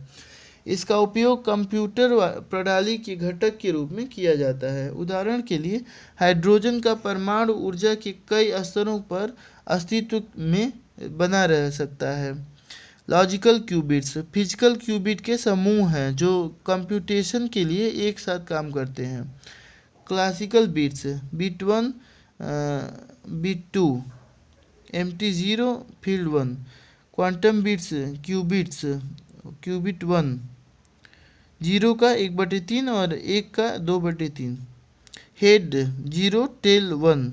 इसका उपयोग कंप्यूटर प्रणाली के घटक के रूप में किया जाता है। उदाहरण के लिए, हाइड्रोजन का परमाणु ऊर्जा के कई स्तरों पर अस्तित्व में बना रह सकता है। लॉजिकल क्यूबिट्स फिजिकल क्यूबिट के समूह हैं जो कंप्यूटेशन के लिए एक साथ काम करते हैं। Classical bits, bit 1, bit 2, empty 0, field 1। Quantum bits, qubits, qubit 1 0 का 1/3 और 1 का 2/3। हेड 0, टेल 1,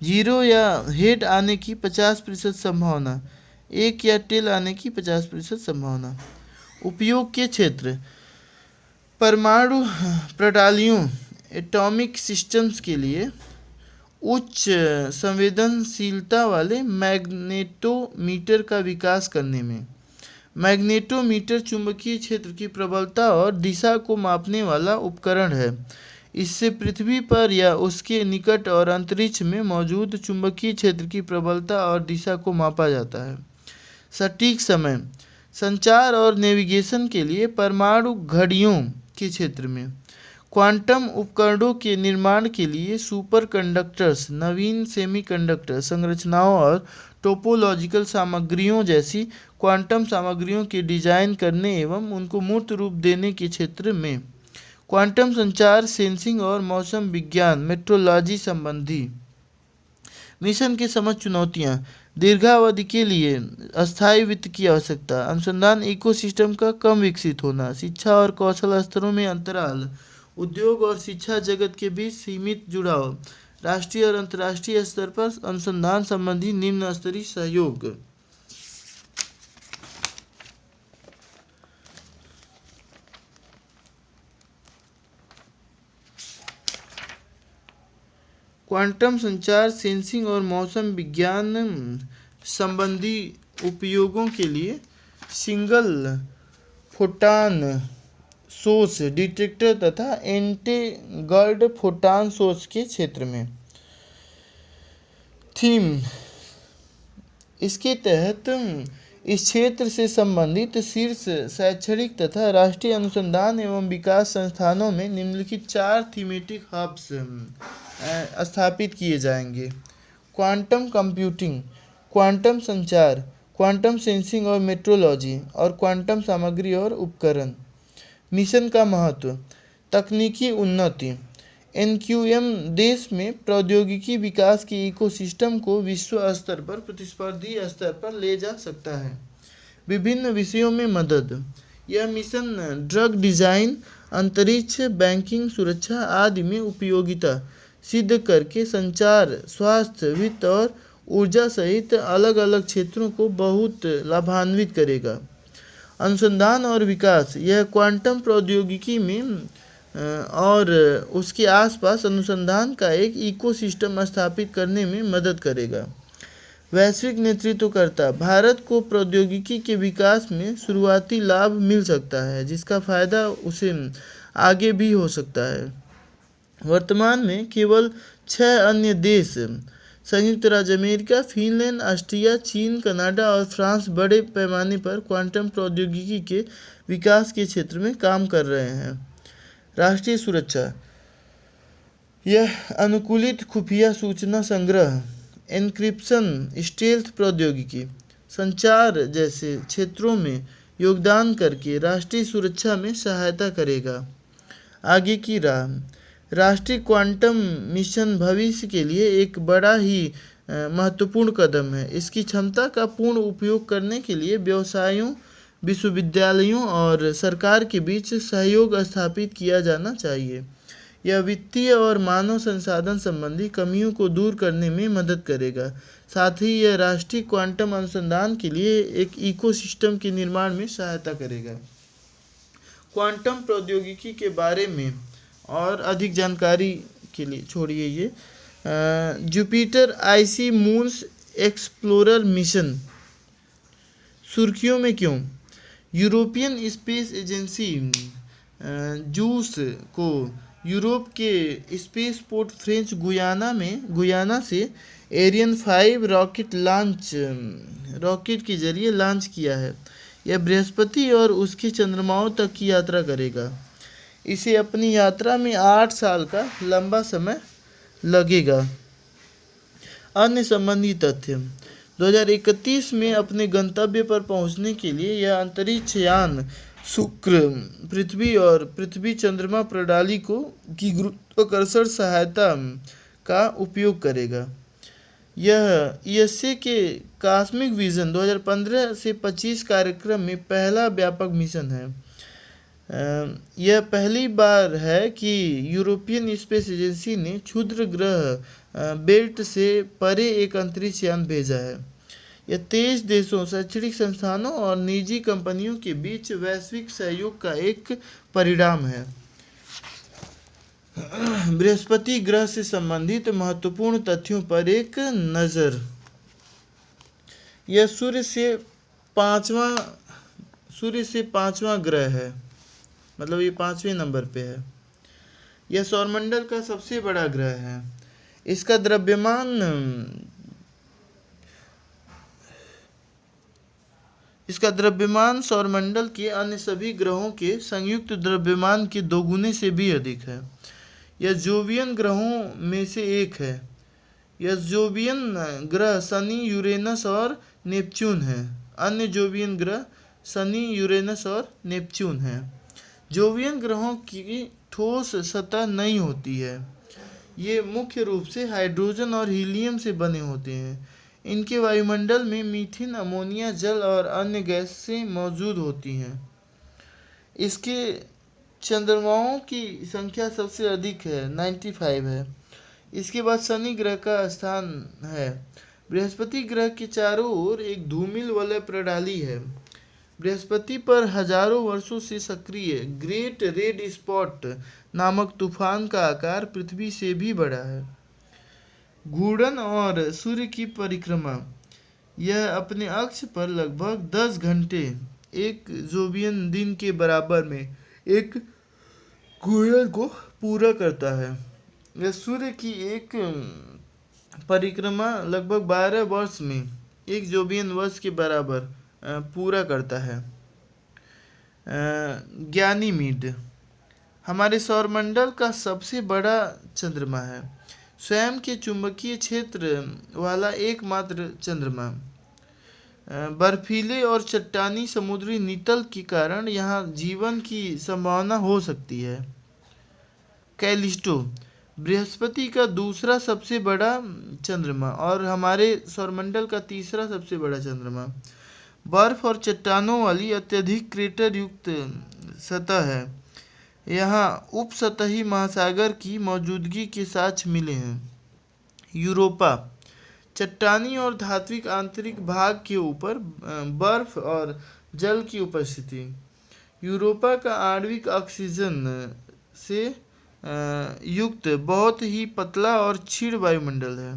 0 या हेड आने की 50% संभावना, 1 या टेल आने की 50% संभावना। उपयोग के क्षेत्र, परमाणु प्रणालियों एटॉमिक सिस्टम्स के लिए उच्च संवेदनशीलता वाले मैग्नेटोमीटर का विकास करने में। मैग्नेटोमीटर चुंबकीय क्षेत्र की प्रबलता और दिशा को मापने वाला उपकरण है। इससे पृथ्वी पर या उसके निकट और अंतरिक्ष में मौजूद चुंबकीय क्षेत्र की प्रबलता और दिशा को मापा जाता है। सटीक समय, संचार और नेविगेशन के लिए परमाणु घड़ियों के क्षेत्र में। क्वांटम उपकरणों के निर्माण के लिए सुपरकंडक्टर्स, नवीन सेमीकंडक्टर संरचनाओं और टोपोलॉजिकल सामग्रियों जैसी क्वांटम सामग्रियों के डिजाइन करने एवं उनको मूर्त रूप देने के क्षेत्र में। क्वांटम संचार, सेंसिंग और मौसम विज्ञान मेट्रोलॉजी संबंधी। मिशन की समझ चुनौतियाँ, दीर्घावधि के लिए अस्थायी वित्त की आवश्यकता, अनुसंधान इकोसिस्टम का कम विकसित होना, शिक्षा और कौशल स्तरों में अंतराल, उद्योग और शिक्षा जगत के बीच सीमित जुड़ाव, राष्ट्रीय और अंतर्राष्ट्रीय स्तर पर अनुसंधान संबंधी निम्न स्तरीय सहयोग। क्वांटम संचार, सेंसिंग और मौसम विज्ञान संबंधी उपयोगों के लिए सिंगल फोटॉन सोर्स डिटेक्टर तथा एंटेगल्ड फोटॉन सोर्स के क्षेत्र में। थीम, इसके तहत इस क्षेत्र से संबंधित शीर्ष शैक्षणिक तथा राष्ट्रीय अनुसंधान एवं विकास संस्थानों में निम्नलिखित 4 थीमेटिक हब्स स्थापित किए जाएंगे। क्वांटम कंप्यूटिंग, क्वांटम संचार, क्वांटम सेंसिंग और मेट्रोलॉजी और क्वांटम सामग्री और उपकरण। मिशन का महत्व, तकनीकी उन्नति। एनक्यूएम देश में प्रौद्योगिकी विकास के इकोसिस्टम को विश्व स्तर पर प्रतिस्पर्धी स्तर पर ले जा सकता है। विभिन्न विषयों में मदद। यह मिशन ड्रग डिज़ाइन, अंतरिक्ष, बैंकिंग, सुरक्षा आदि में उपयोगिता सिद्ध करके संचार, स्वास्थ्य, वित्त और ऊर्जा सहित अलग अलग क्षेत्रों को बहुत लाभान्वित करेगा। अनुसंधान और विकास, यह क्वांटम प्रौद्योगिकी में और उसके आसपास अनुसंधान का एक इकोसिस्टम स्थापित करने में मदद करेगा। वैश्विक नेतृत्वकर्ता, भारत को प्रौद्योगिकी के विकास में शुरुआती लाभ मिल सकता है जिसका फायदा उसे आगे भी हो सकता है। वर्तमान में केवल 6 अन्य देश संयुक्त राज्य अमेरिका, फिनलैंड, ऑस्ट्रिया, चीन, कनाडा और फ्रांस बड़े पैमाने पर क्वांटम प्रौद्योगिकी के विकास के क्षेत्र में काम कर रहे हैं। राष्ट्रीय सुरक्षा, यह अनुकूलित खुफिया सूचना संग्रह, एन्क्रिप्शन, स्टेल्थ प्रौद्योगिकी, संचार जैसे क्षेत्रों में योगदान करके राष्ट्रीय सुरक्षा में सहायता करेगा। आगे की राह, राष्ट्रीय क्वांटम मिशन भविष्य के लिए एक बड़ा ही महत्वपूर्ण कदम है। इसकी क्षमता का पूर्ण उपयोग करने के लिए व्यवसायों, विश्वविद्यालयों और सरकार के बीच सहयोग स्थापित किया जाना चाहिए। यह वित्तीय और मानव संसाधन संबंधी कमियों को दूर करने में मदद करेगा। साथ ही यह राष्ट्रीय क्वांटम अनुसंधान के लिए एक इकोसिस्टम के निर्माण में सहायता करेगा। क्वांटम प्रौद्योगिकी के बारे में और अधिक जानकारी के लिए छोड़िए ये Jupiter IC moons explorer mission सुर्खियों में क्यों? यूरोपियन स्पेस एजेंसी जूस को यूरोप के स्पेस पोर्ट फ्रेंच गुयाना से एरियन 5 रॉकेट के जरिए लॉन्च किया है। यह बृहस्पति और उसके चंद्रमाओं तक की यात्रा करेगा। इसे अपनी यात्रा में 8 साल का लंबा समय लगेगा। अन्य संबंधी तथ्य, 2031 में अपने गंतव्य पर पहुंचने के लिए यह अंतरिक्ष यान शुक्र, पृथ्वी और पृथ्वी चंद्रमा प्रणाली की गुरुत्वाकर्षण सहायता का उपयोग करेगा। यह ईएसए के कॉस्मिक विजन 2015 से 25 कार्यक्रम में पहला व्यापक मिशन है। यह पहली बार है कि यूरोपियन स्पेस एजेंसी ने क्षुद्र ग्रह बेल्ट से परे एक अंतरिक्ष यान भेजा है। यह 23 देशों, शैक्षणिक संस्थानों और निजी कंपनियों के बीच वैश्विक सहयोग का एक परिणाम है। बृहस्पति ग्रह से संबंधित महत्वपूर्ण तथ्यों पर एक नज़र। यह सूर्य से पांचवा ग्रह है, मतलब ये 5वें नंबर पे है। यह सौरमंडल का सबसे बड़ा ग्रह है। इसका द्रव्यमान सौरमंडल के अन्य सभी ग्रहों के संयुक्त द्रव्यमान के 2 गुने से भी अधिक है। यह जोवियन ग्रहों में से एक है। यह जोवियन ग्रह शनि, यूरेनस और नेपच्यून है। अन्य जोवियन ग्रह शनि, यूरेनस और नेपच्यून हैं। जोवियन ग्रहों की ठोस सतह नहीं होती है। ये मुख्य रूप से हाइड्रोजन और हीलियम से बने होते हैं। इनके वायुमंडल में मीथेन, अमोनिया, जल और अन्य गैसें मौजूद होती हैं। इसके चंद्रमाओं की संख्या सबसे अधिक है, 95 है। इसके बाद शनि ग्रह का स्थान है। बृहस्पति ग्रह के चारों ओर एक धूमिल वलय प्रणाली है। बृहस्पति पर हजारों वर्षों से सक्रिय ग्रेट रेड स्पॉट नामक तूफान का आकार पृथ्वी से भी बड़ा है। घूर्णन और सूर्य की परिक्रमा, यह अपने अक्ष पर लगभग 10 घंटे, एक जोवियन दिन के बराबर में एक घूर्णन को पूरा करता है। यह सूर्य की एक परिक्रमा लगभग 12 वर्ष में एक जोवियन वर्ष के बराबर पूरा करता है। गैनीमीड हमारे सौरमंडल का सबसे बड़ा चंद्रमा है। स्वयं के चुंबकीय क्षेत्र वाला एकमात्र चंद्रमा। बर्फीले और चट्टानी समुद्री नितल के कारण यहाँ जीवन की संभावना हो सकती है। कैलिस्टो बृहस्पति का दूसरा सबसे बड़ा चंद्रमा और हमारे सौरमंडल का तीसरा सबसे बड़ा चंद्रमा। बर्फ और चट्टानों वाली अत्यधिक क्रेटर युक्त सतह है। यहाँ उपसतही महासागर की मौजूदगी के साक्ष्य मिले हैं। यूरोपा चट्टानी और धात्विक आंतरिक भाग के ऊपर बर्फ और जल की उपस्थिति। यूरोपा का आणविक ऑक्सीजन से युक्त बहुत ही पतला और क्षीण वायुमंडल है।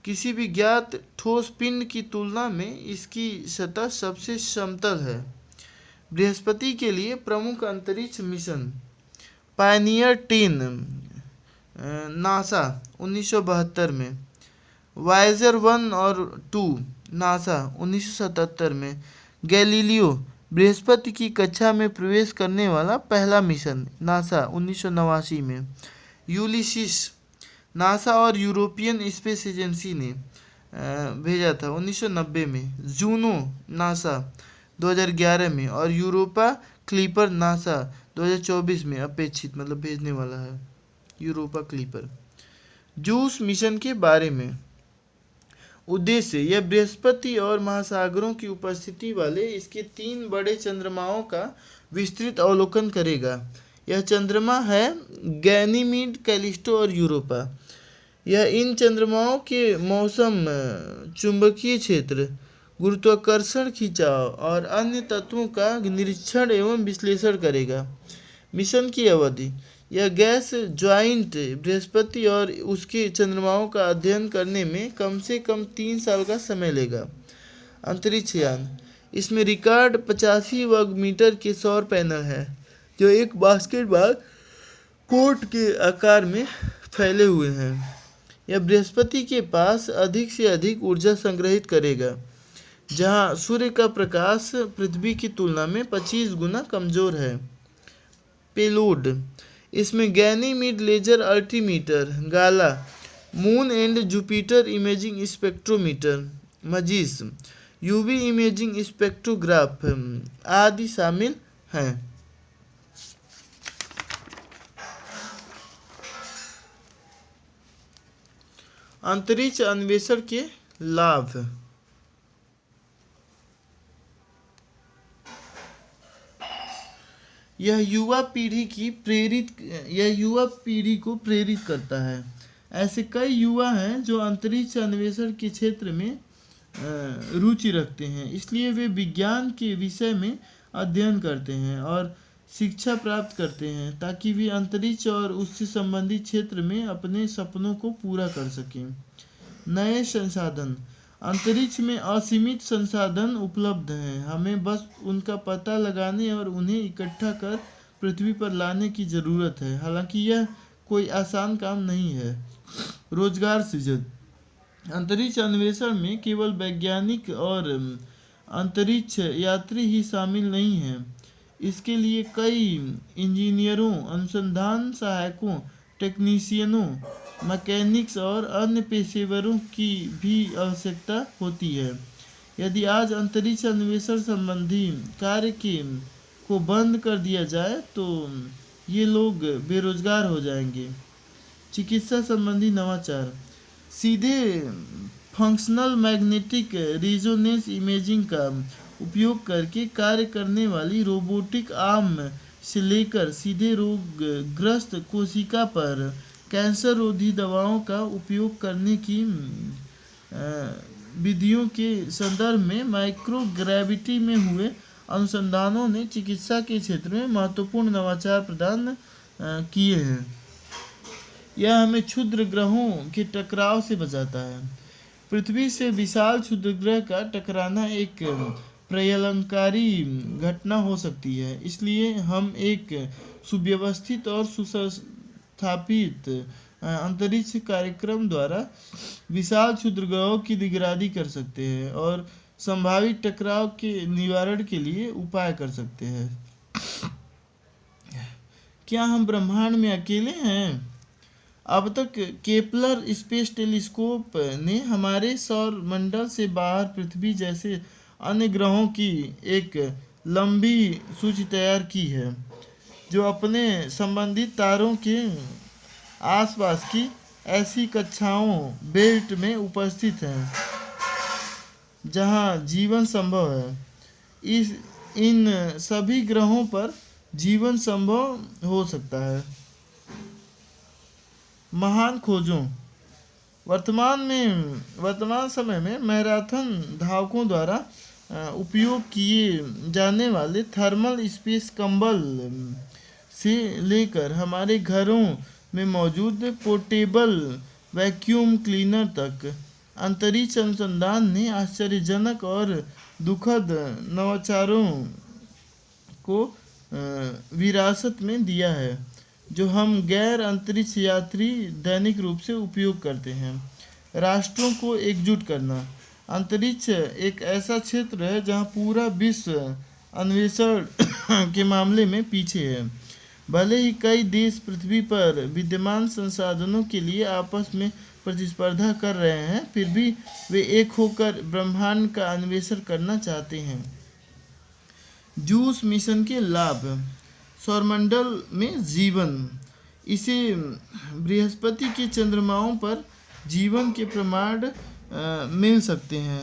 किसी भी ज्ञात ठोस पिंड की तुलना में इसकी सतह सबसे समतल है। बृहस्पति के लिए प्रमुख अंतरिक्ष मिशन। पायनियर 10 नासा 1972 में, वायेजर 1 और 2 नासा 1977 में, गैलीलियो बृहस्पति की कक्षा में प्रवेश करने वाला पहला मिशन नासा 1989 में, यूलिसिस नासा और यूरोपियन स्पेस एजेंसी ने भेजा था 1990 में, जूनो नासा 2011 में और यूरोपा क्लिपर नासा 2024 में अपेक्षित मतलब भेजने वाला है यूरोपा क्लिपर। जूस मिशन के बारे में। उद्देश्य यह बृहस्पति और महासागरों की उपस्थिति वाले इसके 3 बड़े चंद्रमाओं का विस्तृत अवलोकन करेगा। यह चंद्रमा है गैनीमीड, कैलिस्टो और यूरोपा। यह इन चंद्रमाओं के मौसम, चुंबकीय क्षेत्र, गुरुत्वाकर्षण, खिंचाव और अन्य तत्वों का निरीक्षण एवं विश्लेषण करेगा। मिशन की अवधि यह गैस ज्वाइंट बृहस्पति और उसके चंद्रमाओं का अध्ययन करने में कम से कम 3 साल का समय लेगा। अंतरिक्ष यान इसमें रिकॉर्ड 85 वर्ग मीटर के सौर पैनल है जो एक बास्केटबॉल कोर्ट के आकार में फैले हुए हैं। यह बृहस्पति के पास अधिक से अधिक ऊर्जा संग्रहित करेगा, जहां सूर्य का प्रकाश पृथ्वी की तुलना में 25 गुना कमजोर है। पेलोड इसमें Ganymede laser altimeter, GALA, moon and Jupiter imaging spectrometer, MAJIS, UV imaging spectrograph आदि शामिल हैं। अंतरिक्ष अन्वेषण के लाभ। यह युवा पीढ़ी को प्रेरित करता है। ऐसे कई युवा हैं जो अंतरिक्ष अन्वेषण के क्षेत्र में रुचि रखते हैं, इसलिए वे विज्ञान के विषय में अध्ययन करते हैं और शिक्षा प्राप्त करते हैं ताकि वे अंतरिक्ष और उससे संबंधित क्षेत्र में अपने सपनों को पूरा कर सकें। नए संसाधन। अंतरिक्ष में असीमित संसाधन उपलब्ध हैं, हमें बस उनका पता लगाने और उन्हें इकट्ठा कर पृथ्वी पर लाने की ज़रूरत है। हालांकि यह कोई आसान काम नहीं है। रोजगार सृजन। अंतरिक्ष अन्वेषण में केवल वैज्ञानिक और अंतरिक्ष यात्री ही शामिल नहीं हैं। इसके लिए कई इंजीनियरों, अनुसंधान सहायकों, टेक्नीशियनों, मैकेनिक्स और अन्य पेशेवरों की भी आवश्यकता होती है। यदि आज अंतरिक्ष अन्वेषण संबंधी कार्य को बंद कर दिया जाए तो ये लोग बेरोजगार हो जाएंगे। चिकित्सा संबंधी नवाचार। सीधे फंक्शनल मैग्नेटिक रिजोनेंस इमेजिंग का उपयोग करके कार्य करने वाली रोबोटिक आर्म से लेकर सीधे रोगग्रस्त कोशिका पर कैंसर रोधी दवाओं का उपयोग करने की विधियों के संदर्भ में माइक्रोग्रेविटी में हुए अनुसंधानों ने चिकित्सा के क्षेत्र में महत्वपूर्ण नवाचार प्रदान किए हैं। यह हमें क्षुद्र ग्रहों के टकराव से बचाता है। पृथ्वी से विशाल क्षुद्रग्रह का टकराना एक प्रलंबकारी घटना हो सकती है, इसलिए हम एक सुव्यवस्थित और सुस्थापित अंतरिक्ष कार्यक्रम द्वारा विशाल क्षुद्रग्रहों की निगरानी कर सकते हैं और संभावित टकराव के निवारण के लिए उपाय कर सकते हैं। क्या हम ब्रह्मांड में अकेले हैं? अब तक केपलर स्पेस टेलीस्कोप ने हमारे सौर मंडल से बाहर पृथ्वी जैसे अन्य ग्रहों की एक लंबी सूची तैयार की है जो अपने संबंधित तारों के आसपास की ऐसी कक्षाओं बेल्ट में उपस्थित हैं जहां जीवन संभव है। इस इन सभी ग्रहों पर जीवन संभव हो सकता है। महान खोजों। वर्तमान समय में मैराथन धावकों द्वारा उपयोग किए जाने वाले थर्मल स्पेस कंबल से लेकर हमारे घरों में मौजूद पोर्टेबल वैक्यूम क्लीनर तक अंतरिक्ष अनुसंधान ने आश्चर्यजनक और दुखद नवाचारों को विरासत में दिया है जो हम गैर अंतरिक्ष यात्री दैनिक रूप से उपयोग करते हैं। राष्ट्रों को एकजुट करना। अंतरिक्ष एक ऐसा क्षेत्र है जहां पूरा विश्व अन्वेषण के मामले में पीछे है। भले ही कई देश पृथ्वी पर विद्यमान संसाधनों के लिए आपस में प्रतिस्पर्धा कर रहे हैं, फिर भी वे एक होकर ब्रह्मांड का अन्वेषण करना चाहते हैं। जूस मिशन के लाभ। सौरमंडल में जीवन। इसे बृहस्पति के चंद्रमाओं पर जीवन के प्रमाण मिल सकते हैं।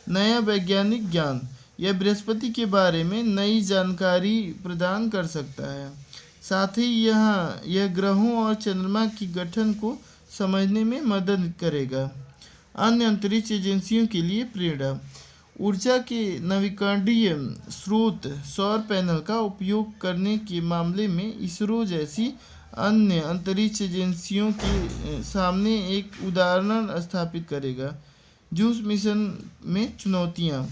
नया वैज्ञानिक ज्ञान। यह बृहस्पति के बारे में नई जानकारी प्रदान कर सकता है। साथ ही यह ग्रहों और चंद्रमा की गठन को समझने में मदद करेगा। अन्य अंतरिक्ष एजेंसियों के लिए प्रेरणा। ऊर्जा के नवीकरणीय स्रोत सौर पैनल का उपयोग करने के मामले में इसरो जैसी अन्य अंतरिक्ष एजेंसियों के सामने एक उदाहरण स्थापित करेगा। जूस मिशन में चुनौतियाँ।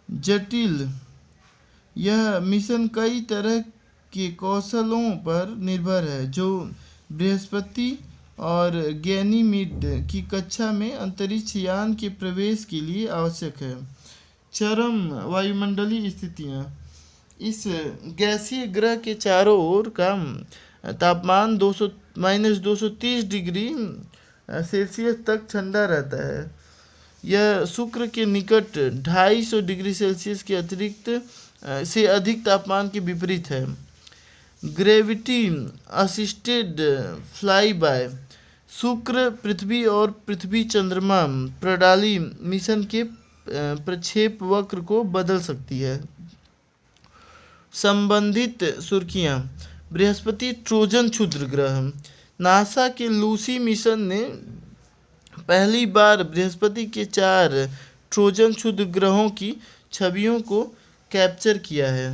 जटिल। यह मिशन कई तरह के कौशलों पर निर्भर है जो बृहस्पति और गैनीमीड की कक्षा में अंतरिक्ष यान के प्रवेश के लिए आवश्यक है। चरम वायुमंडलीय स्थितियाँ। इस गैसीय ग्रह के चारों ओर का तापमान -230 डिग्री सेल्सियस तक ठंडा रहता है। यह शुक्र के निकट 250 डिग्री सेल्सियस के से अधिक तापमान के विपरीत है। Gravity assisted fly bye. शुक्र पृथ्वी और पृथ्वी चंद्रमा प्रणाली मिशन के प्रक्षेप वक्र को बदल सकती है। संबंधित सुर्खियाँ। बृहस्पति ट्रोजन क्षुद्र ग्रह। नासा के लूसी मिशन ने पहली बार बृहस्पति के 4 ट्रोजन क्षुद्र ग्रहों की छवियों को कैप्चर किया है।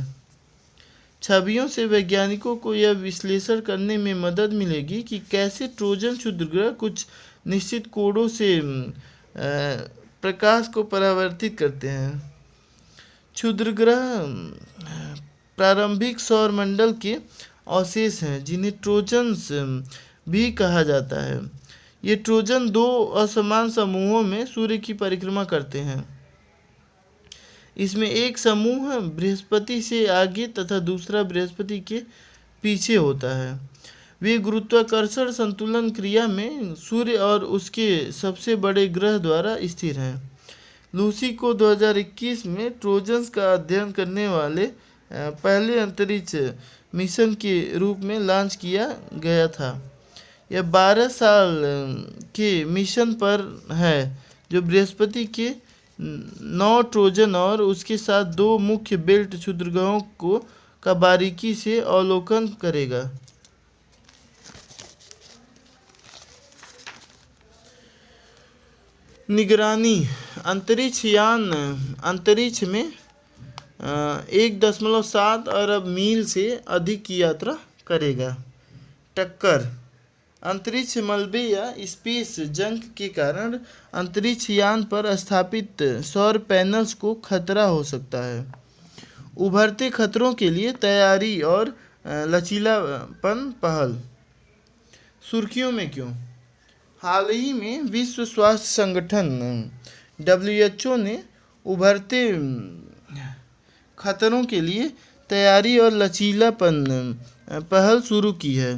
छवियों से वैज्ञानिकों को यह विश्लेषण करने में मदद मिलेगी कि कैसे ट्रोजन क्षुद्र ग्रह कुछ निश्चित कोणों से प्रकाश को परावर्तित करते हैं। क्षुद्र ग्रह प्रारंभिक सौरमंडल के अवशेष हैं जिन्हें ट्रोजन्स भी कहा जाता है। ये ट्रोजन 2 असमान समूहों में सूर्य की परिक्रमा करते हैं। इसमें एक समूह बृहस्पति से आगे तथा दूसरा बृहस्पति के पीछे होता है। वे गुरुत्वाकर्षण संतुलन क्रिया में सूर्य और उसके सबसे बड़े ग्रह द्वारा स्थिर हैं। लूसी को 2021 में ट्रोजन्स का अध्ययन करने वाले पहले अंतरिक्ष मिशन के रूप में लॉन्च किया गया था। यह 12 साल के मिशन पर है जो बृहस्पति के 9 ट्रोजन और उसके साथ 2 मुख्य बेल्ट क्षुद्रग्रहों का बारीकी से अवलोकन करेगा। निगरानी। अंतरिक्ष यान अंतरिक्ष में 1.7 अरब मील से अधिक की यात्रा करेगा। टक्कर। अंतरिक्ष मलबे या स्पेस जंक के कारण अंतरिक्ष यान पर स्थापित सौर पैनल्स को खतरा हो सकता है। उभरते खतरों के लिए तैयारी और लचीलापन पहल। सुर्खियों में क्यों। हाल ही में विश्व स्वास्थ्य संगठन WHO ने उभरते खतरों के लिए तैयारी और लचीलापन पहल शुरू की है।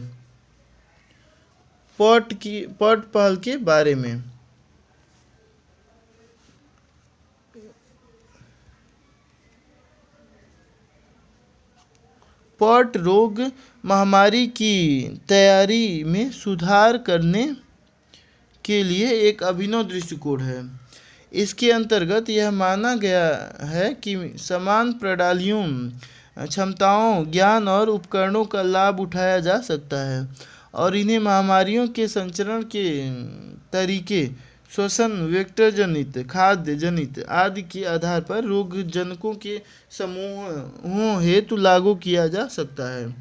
पॉट पहल के बारे में। पॉट रोग महामारी की तैयारी में सुधार करने के लिए एक अभिनव दृष्टिकोण है। इसके अंतर्गत यह माना गया है कि समान प्रणालियों, क्षमताओं, ज्ञान और उपकरणों का लाभ उठाया जा सकता है और इन्हें महामारियों के संचरण के तरीके, श्वसन, वेक्टर जनित, खाद्य जनित आदि के आधार पर रोगजनकों के समूहों हेतु लागू किया जा सकता है।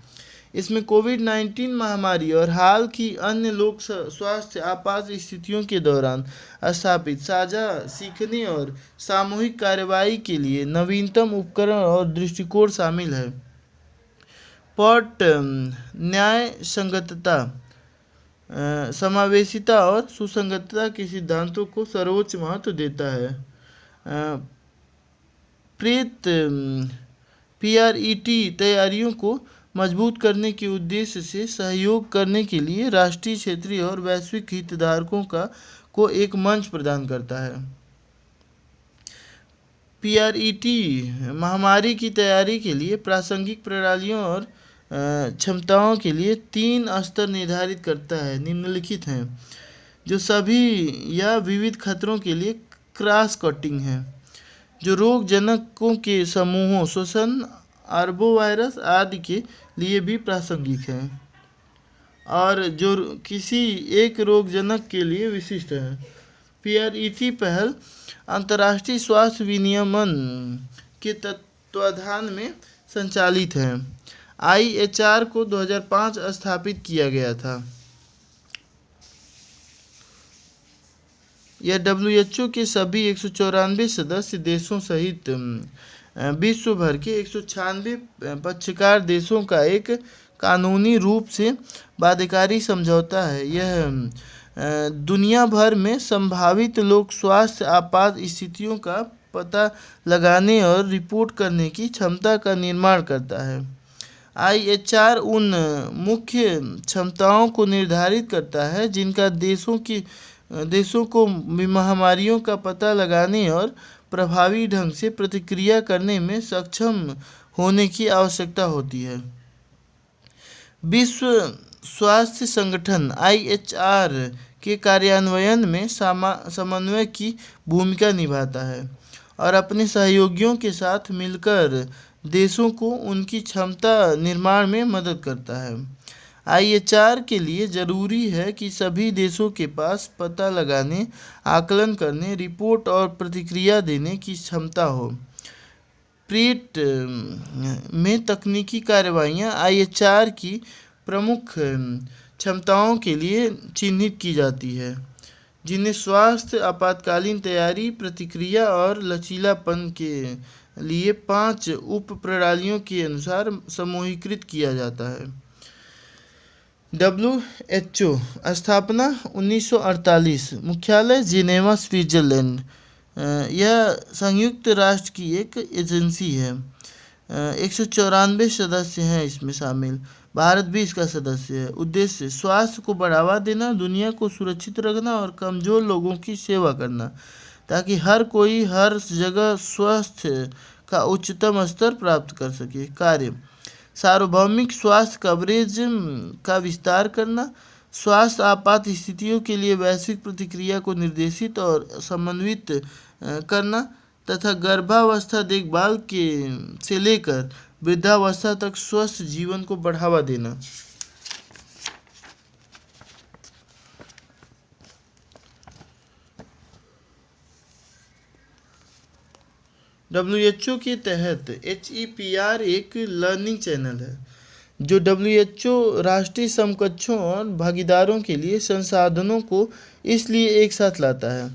इसमें कोविड-19 महामारी और हाल की अन्य लोक स्वास्थ्य आपात स्थितियों के दौरान स्थापित साझा सीखने और सामूहिक कार्रवाई के लिए नवीनतम उपकरण और दृष्टिकोण शामिल है। पॉट न्याय संगतता, समावेशिता और सुसंगतता के सिद्धांतों को सर्वोच्च महत्व देता है। PRET तैयारियों को मजबूत करने के उद्देश्य से सहयोग करने के लिए राष्ट्रीय, क्षेत्रीय और वैश्विक हितधारकों को एक मंच प्रदान करता है। PRET महामारी की तैयारी के लिए प्रासंगिक प्रणालियों और क्षमताओं के लिए 3 स्तर निर्धारित करता है, निम्नलिखित हैं, जो सभी या विविध खतरों के लिए क्रॉस कटिंग है, जो रोगजनकों के समूहों, श्वसन, आर्बोवायरस आदि के लिए भी प्रासंगिक हैं और जो किसी एक रोगजनक के लिए विशिष्ट है। PRET पहल अंतर्राष्ट्रीय स्वास्थ्य विनियमन के तत्वाधान में संचालित है। IHR को 2005 स्थापित किया गया था। यह WHO के सभी 194 सदस्य देशों सहित विश्व भर के 196 पक्षकार देशों का एक कानूनी रूप से बाध्यकारी समझौता है। यह दुनिया भर में संभावित लोक स्वास्थ्य आपात स्थितियों का पता लगाने और रिपोर्ट करने की क्षमता का निर्माण करता है। IHR उन मुख्य क्षमताओं को निर्धारित करता है जिनका देशों को महामारियों का पता लगाने और प्रभावी ढंग से प्रतिक्रिया करने में सक्षम होने की आवश्यकता होती है। विश्व स्वास्थ्य संगठन IHR के कार्यान्वयन में समन्वय की भूमिका निभाता है और अपने सहयोगियों के साथ मिलकर देशों को उनकी क्षमता निर्माण में मदद करता है। IHR के लिए ज़रूरी है कि सभी देशों के पास पता लगाने, आकलन करने, रिपोर्ट और प्रतिक्रिया देने की क्षमता हो। PRET में तकनीकी कार्रवाइयाँ IHR की प्रमुख क्षमताओं के लिए चिन्हित की जाती है, जिन्हें स्वास्थ्य आपातकालीन तैयारी, प्रतिक्रिया और लचीलापन के लिए 5 उप प्रणालियों के अनुसार समूहीकृत किया जाता है। WHO स्थापना 1948, मुख्यालय जिनेवा, स्विट्जरलैंड। यह संयुक्त राष्ट्र की एक एजेंसी है। 194 सदस्य हैं इसमें शामिल, भारत भी इसका सदस्य है। उद्देश्य स्वास्थ्य को बढ़ावा देना, दुनिया को सुरक्षित रखना और कमज़ोर लोगों की सेवा करना, ताकि हर कोई हर जगह स्वास्थ्य का उच्चतम स्तर प्राप्त कर सके। कार्य सार्वभौमिक स्वास्थ्य कवरेज का विस्तार करना, स्वास्थ्य आपात स्थितियों के लिए वैश्विक प्रतिक्रिया को निर्देशित और समन्वित करना तथा गर्भावस्था देखभाल से लेकर वृद्धावस्था तक स्वस्थ जीवन को बढ़ावा देना। WHO के तहत HEPR एक लर्निंग चैनल है जो WHO राष्ट्रीय समकक्षों और भागीदारों के लिए संसाधनों को इसलिए एक साथ लाता है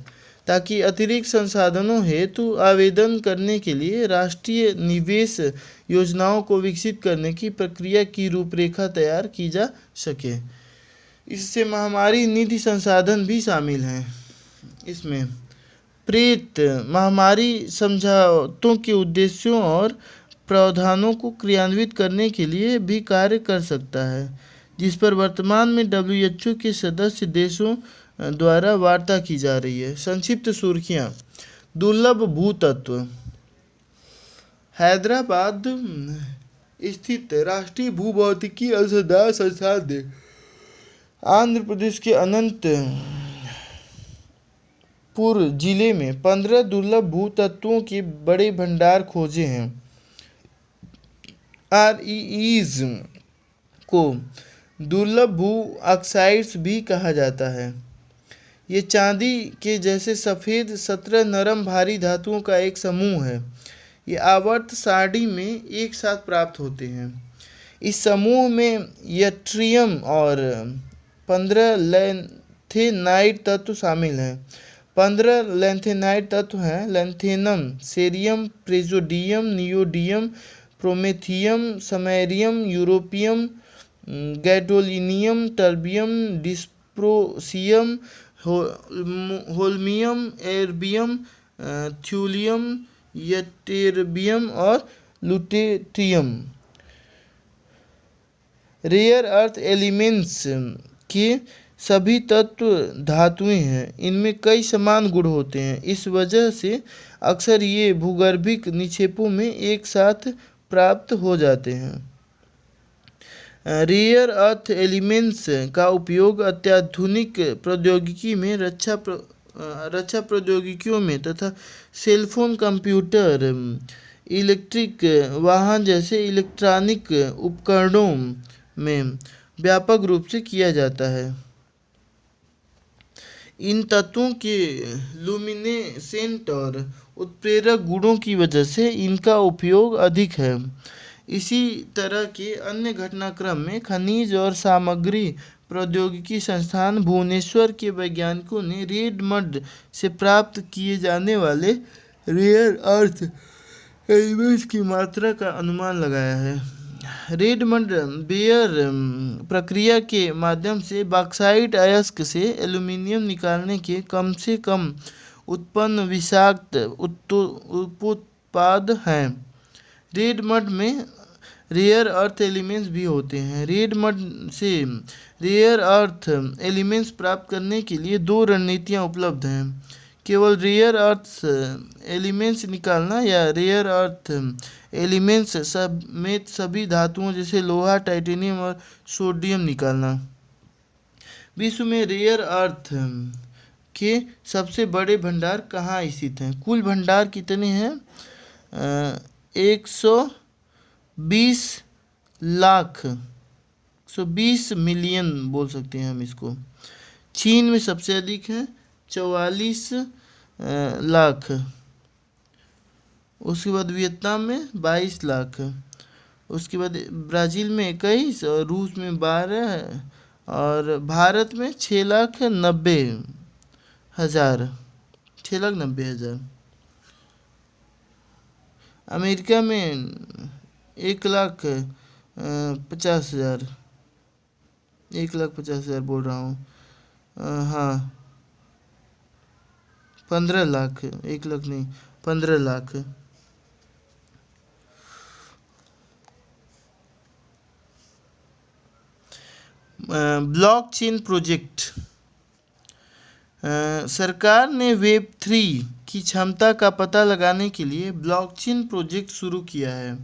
ताकि अतिरिक्त संसाधनों हेतु आवेदन करने के लिए राष्ट्रीय निवेश योजनाओं को विकसित करने की प्रक्रिया की रूपरेखा तैयार की जा सके। इससे महामारी निधि संसाधन भी शामिल हैं। इसमें PRET महामारी समझौतों के उद्देश्यों और प्रावधानों को क्रियान्वित करने के लिए भी कार्य कर सकता है, जिस पर वर्तमान में WHO के सदस्य देशों द्वारा वार्ता की जा रही है। संक्षिप्त सुर्खियाँ। दुर्लभ भूतत्व। हैदराबाद स्थित राष्ट्रीय भूभौतिकी अनुसंधान संस्थान ने आंध्र प्रदेश के अनंतपुर जिले में 15 दुर्लभ भूतत्वों के बड़े भंडार खोजे हैं। REEs को दुर्लभ भू ऑक्साइड्स भी कहा जाता है। ये चांदी के जैसे सफ़ेद 17 नरम भारी धातुओं का एक समूह है। ये आवर्त सारणी में एक साथ प्राप्त होते हैं। इस समूह में यट्रियम और 15 लैंथेनाइट तत्व शामिल हैं। 15 लैंथेनाइट तत्व हैं lanthanum, cerium, praseodymium, neodymium, promethium, samarium, europium, gadolinium, terbium, dysprosium, holmium, erbium, thulium, ytterbium और लुटेटियम। रेयर अर्थ एलिमेंट्स के सभी तत्व धातुएं हैं। इनमें कई समान गुण होते हैं। इस वजह से अक्सर ये भूगर्भिक निक्षेपों में एक साथ प्राप्त हो जाते हैं। रेयर अर्थ एलिमेंट्स का उपयोग अत्याधुनिक प्रौद्योगिकी में रक्षा प्रौद्योगिकियों में तथा सेलफोन, कंप्यूटर, इलेक्ट्रिक वाहन जैसे इलेक्ट्रॉनिक उपकरणों में व्यापक रूप से किया जाता है। इन तत्वों के लुमिनेसेंट और उत्प्रेरक गुणों की वजह से इनका उपयोग अधिक है। इसी तरह के अन्य घटनाक्रम में खनिज और सामग्री प्रौद्योगिकी संस्थान भुवनेश्वर के वैज्ञानिकों ने रेड मड से प्राप्त किए जाने वाले रेयर अर्थ एलिमेंट्स की मात्रा का अनुमान लगाया है। रेड मड बेयर प्रक्रिया के माध्यम से बॉक्साइट अयस्क से एल्यूमीनियम निकालने के कम से कम उत्पन्न विषाक्त उपोत्पाद हैं। रेड मड में रेयर अर्थ एलिमेंट्स भी होते हैं। रेड मड से रेयर अर्थ एलिमेंट्स प्राप्त करने के लिए दो रणनीतियाँ उपलब्ध हैं: केवल रेयर अर्थ एलिमेंट्स निकालना या रेयर अर्थ एलिमेंट्स समेत सभी धातुओं जैसे लोहा, टाइटेनियम और सोडियम निकालना। विश्व में रेयर अर्थ के सबसे बड़े भंडार कहाँ स्थित हैं? कुल भंडार कितने हैं? 120 लाख, 120 मिलियन बोल सकते हैं हम इसको। चीन में सबसे अधिक है 44 लाख। उसके बाद वियतनाम में 22 लाख। उसके बाद ब्राज़ील में 21 और रूस में 12 और भारत में 6,90,000। 6,90,000। अमेरिका में 1,50,000। 1,50,000 बोल रहा हूँ। हाँ 15 लाख, 1 लाख नहीं 15 लाख। Blockchain project. सरकार ने वेब3 की क्षमता का पता लगाने के लिए ब्लॉकचेन प्रोजेक्ट शुरू किया है।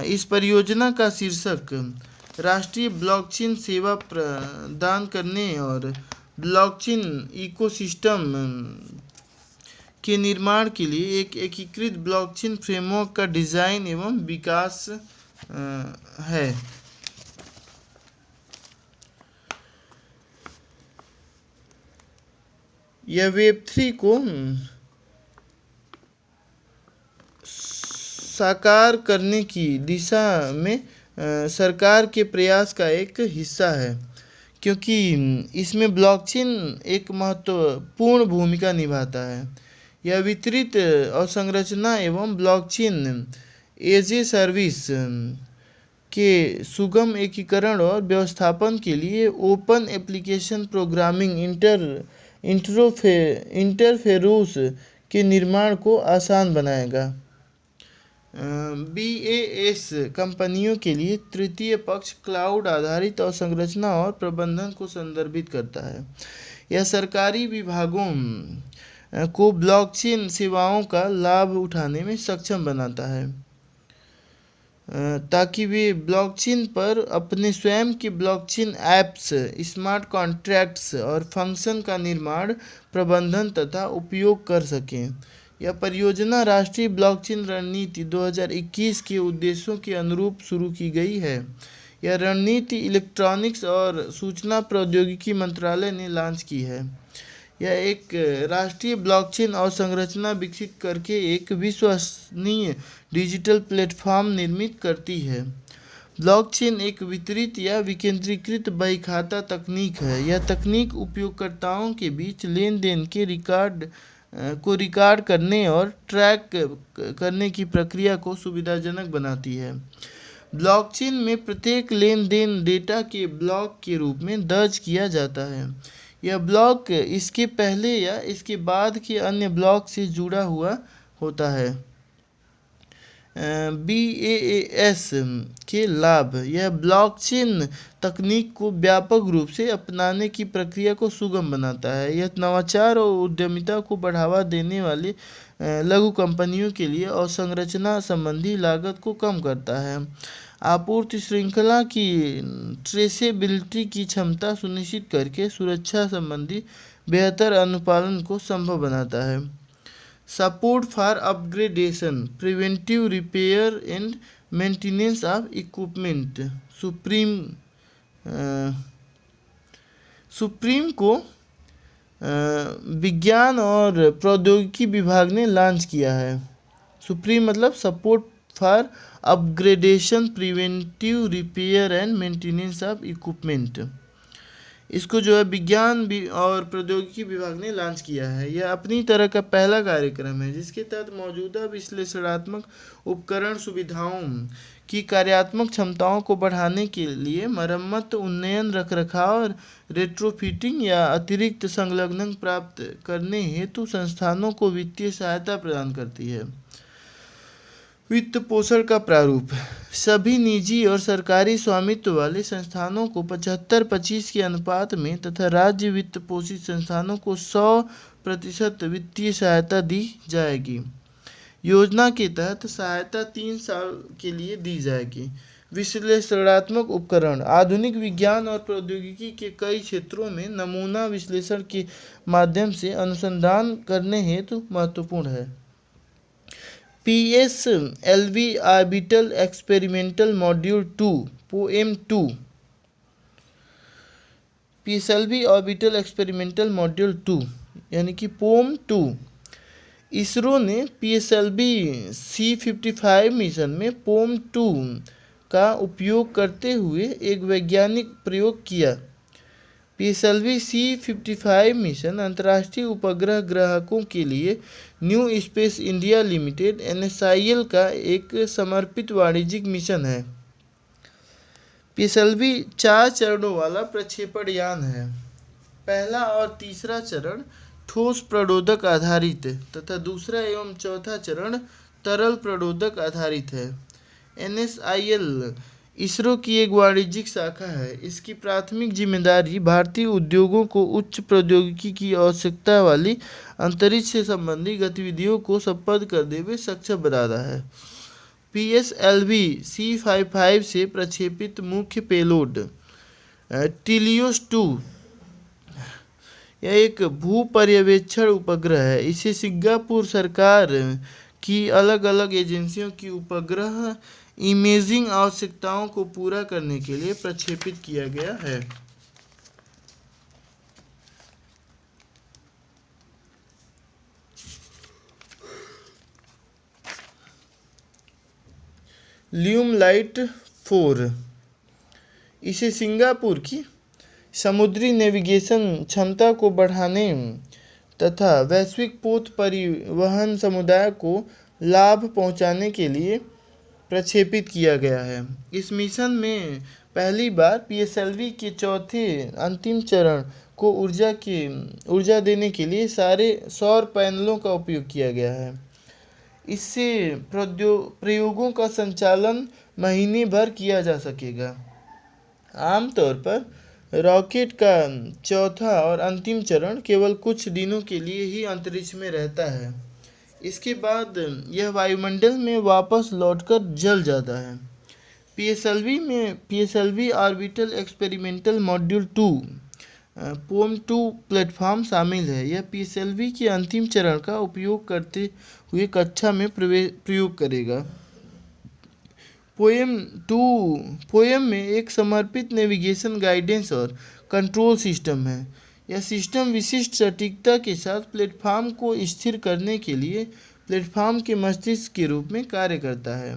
इस परियोजना का शीर्षक राष्ट्रीय ब्लॉकचेन सेवा प्रदान करने और ब्लॉकचेन इकोसिस्टम के निर्माण के लिए एक एकीकृत ब्लॉकचेन फ्रेमवर्क का डिज़ाइन एवं विकास है। यह वेब3 को साकार करने की दिशा में सरकार के प्रयास का एक हिस्सा है, क्योंकि इसमें ब्लॉकचेन एक महत्वपूर्ण भूमिका निभाता है। यह वितरित अवसंरचना एवं ब्लॉकचेन एज ए सर्विस के सुगम एकीकरण और व्यवस्थापन के लिए ओपन एप्लीकेशन प्रोग्रामिंग इंटरफेरोस के निर्माण को आसान बनाएगा। BaaS कंपनियों के लिए तृतीय पक्ष क्लाउड आधारित अवसंरचना और प्रबंधन को संदर्भित करता है। यह सरकारी विभागों को ब्लॉकचेन सेवाओं का लाभ उठाने में सक्षम बनाता है। ताकि वे ब्लॉकचेन पर अपने स्वयं के ब्लॉकचेन ऐप्स, स्मार्ट कॉन्ट्रैक्ट्स और फंक्शन का निर्माण, प्रबंधन तथा उपयोग कर सकें। यह परियोजना राष्ट्रीय ब्लॉकचेन रणनीति 2021 के उद्देश्यों के अनुरूप शुरू की गई है। यह रणनीति इलेक्ट्रॉनिक्स और सूचना प्रौद्योगिकी मंत्रालय ने लॉन्च की है। यह एक राष्ट्रीय ब्लॉकचेन अवसंरचना विकसित करके एक विश्वसनीय डिजिटल प्लेटफॉर्म निर्मित करती है। ब्लॉकचेन एक वितरित या विकेंद्रीकृत बहीखाता तकनीक है। यह तकनीक उपयोगकर्ताओं के बीच लेन-देन के रिकॉर्ड करने और ट्रैक करने की प्रक्रिया को सुविधाजनक बनाती है। ब्लॉकचेन में प्रत्येक लेन-देन डेटा के ब्लॉक के रूप में दर्ज किया जाता है। यह ब्लॉक इसके पहले या इसके बाद के अन्य ब्लॉक से जुड़ा हुआ होता है। BaaS के लाभ: यह ब्लॉकचेन तकनीक को व्यापक रूप से अपनाने की प्रक्रिया को सुगम बनाता है। यह नवाचार और उद्यमिता को बढ़ावा देने वाले लघु कंपनियों के लिए अवसंरचना संबंधी लागत को कम करता है। आपूर्ति श्रृंखला की ट्रेसेबिलिटी की क्षमता सुनिश्चित करके सुरक्षा संबंधी बेहतर अनुपालन को संभव बनाता है। Support for upgradation, preventive repair and maintenance of equipment. Supreme को विज्ञान और प्रौद्योगिकी विभाग ने लॉन्च किया है। सुप्रीम मतलब support for upgradation, preventive repair and maintenance of equipment. इसको जो है विज्ञान और प्रौद्योगिकी विभाग ने लॉन्च किया है। यह अपनी तरह का पहला कार्यक्रम है जिसके तहत मौजूदा विश्लेषणात्मक उपकरण सुविधाओं की कार्यात्मक क्षमताओं को बढ़ाने के लिए मरम्मत, उन्नयन, रखरखाव और रेट्रोफिटिंग या अतिरिक्त संलग्न प्राप्त करने हेतु संस्थानों को वित्तीय सहायता प्रदान करती है। वित्त पोषण का प्रारूप: सभी निजी और सरकारी स्वामित्व वाले संस्थानों को 75-25 के अनुपात में तथा राज्य वित्त पोषित संस्थानों को 100% वित्तीय सहायता दी जाएगी। योजना के तहत सहायता 3 साल के लिए दी जाएगी। विश्लेषणात्मक उपकरण: आधुनिक विज्ञान और प्रौद्योगिकी के कई क्षेत्रों में नमूना विश्लेषण के माध्यम से अनुसंधान करने हेतु महत्वपूर्ण है। PSLV orbital experimental module 2 POEM-2। PSLV orbital experimental module 2 यानी कि POEM-2। इसरो ने PSLV C-55 मिशन में POEM-2 का उपयोग करते हुए एक वैज्ञानिक प्रयोग किया। PSLV C-55 मिशन अंतर्राष्ट्रीय उपग्रह ग्राहकों के लिए new space India limited NSIL का एक समर्पित वाणिज्यिक मिशन है। PSLV 4 चरणों वाला प्रक्षेपण यान है। पहला और तीसरा चरण ठोस प्रणोदक आधारित तथा दूसरा एवं चौथा चरण तरल प्रणोदक आधारित है। NSIL इसरो की एक वाणिज्यिक शाखा है। इसकी प्राथमिक जिम्मेदारी भारतीय उद्योगों को उच्च प्रौद्योगिकी की आवश्यकता वाली अंतरिक्ष से संबंधी गतिविधियों को संपन्न करने में सक्षम बनाना है। PSLV C-55 से प्रक्षेपित मुख्य पेलोड टीलियोस 2 यह एक भू पर्यवेक्षण उपग्रह है। इसे सिंगापुर सरकार की अलग अलग एजेंसियों की उपग्रह इमेजिंग आवश्यकताओं को पूरा करने के लिए प्रक्षेपित किया गया है। ल्यूमलाइट 4 इसे सिंगापुर की समुद्री नेविगेशन क्षमता को बढ़ाने तथा वैश्विक पोत परिवहन समुदाय को लाभ पहुंचाने के लिए प्रक्षेपित किया गया है। इस मिशन में पहली बार PSLV के चौथे अंतिम चरण को ऊर्जा देने के लिए सारे सौर पैनलों का उपयोग किया गया है। इससे प्रयोगों का संचालन महीने भर किया जा सकेगा। आमतौर पर रॉकेट का चौथा और अंतिम चरण केवल कुछ दिनों के लिए ही अंतरिक्ष में रहता है। इसके बाद यह वायुमंडल में वापस लौटकर जल जाता है। PSLV orbital experimental module 2 POEM 2 platform शामिल है। यह पीएसएलवी के अंतिम चरण का उपयोग करते हुए कक्षा में प्रयोग करेगा। पोएम में एक समर्पित नेविगेशन गाइडेंस और कंट्रोल सिस्टम है। यह सिस्टम विशिष्ट सटीकता के साथ प्लेटफॉर्म को स्थिर करने के लिए प्लेटफॉर्म के मस्तिष्क के रूप में कार्य करता है।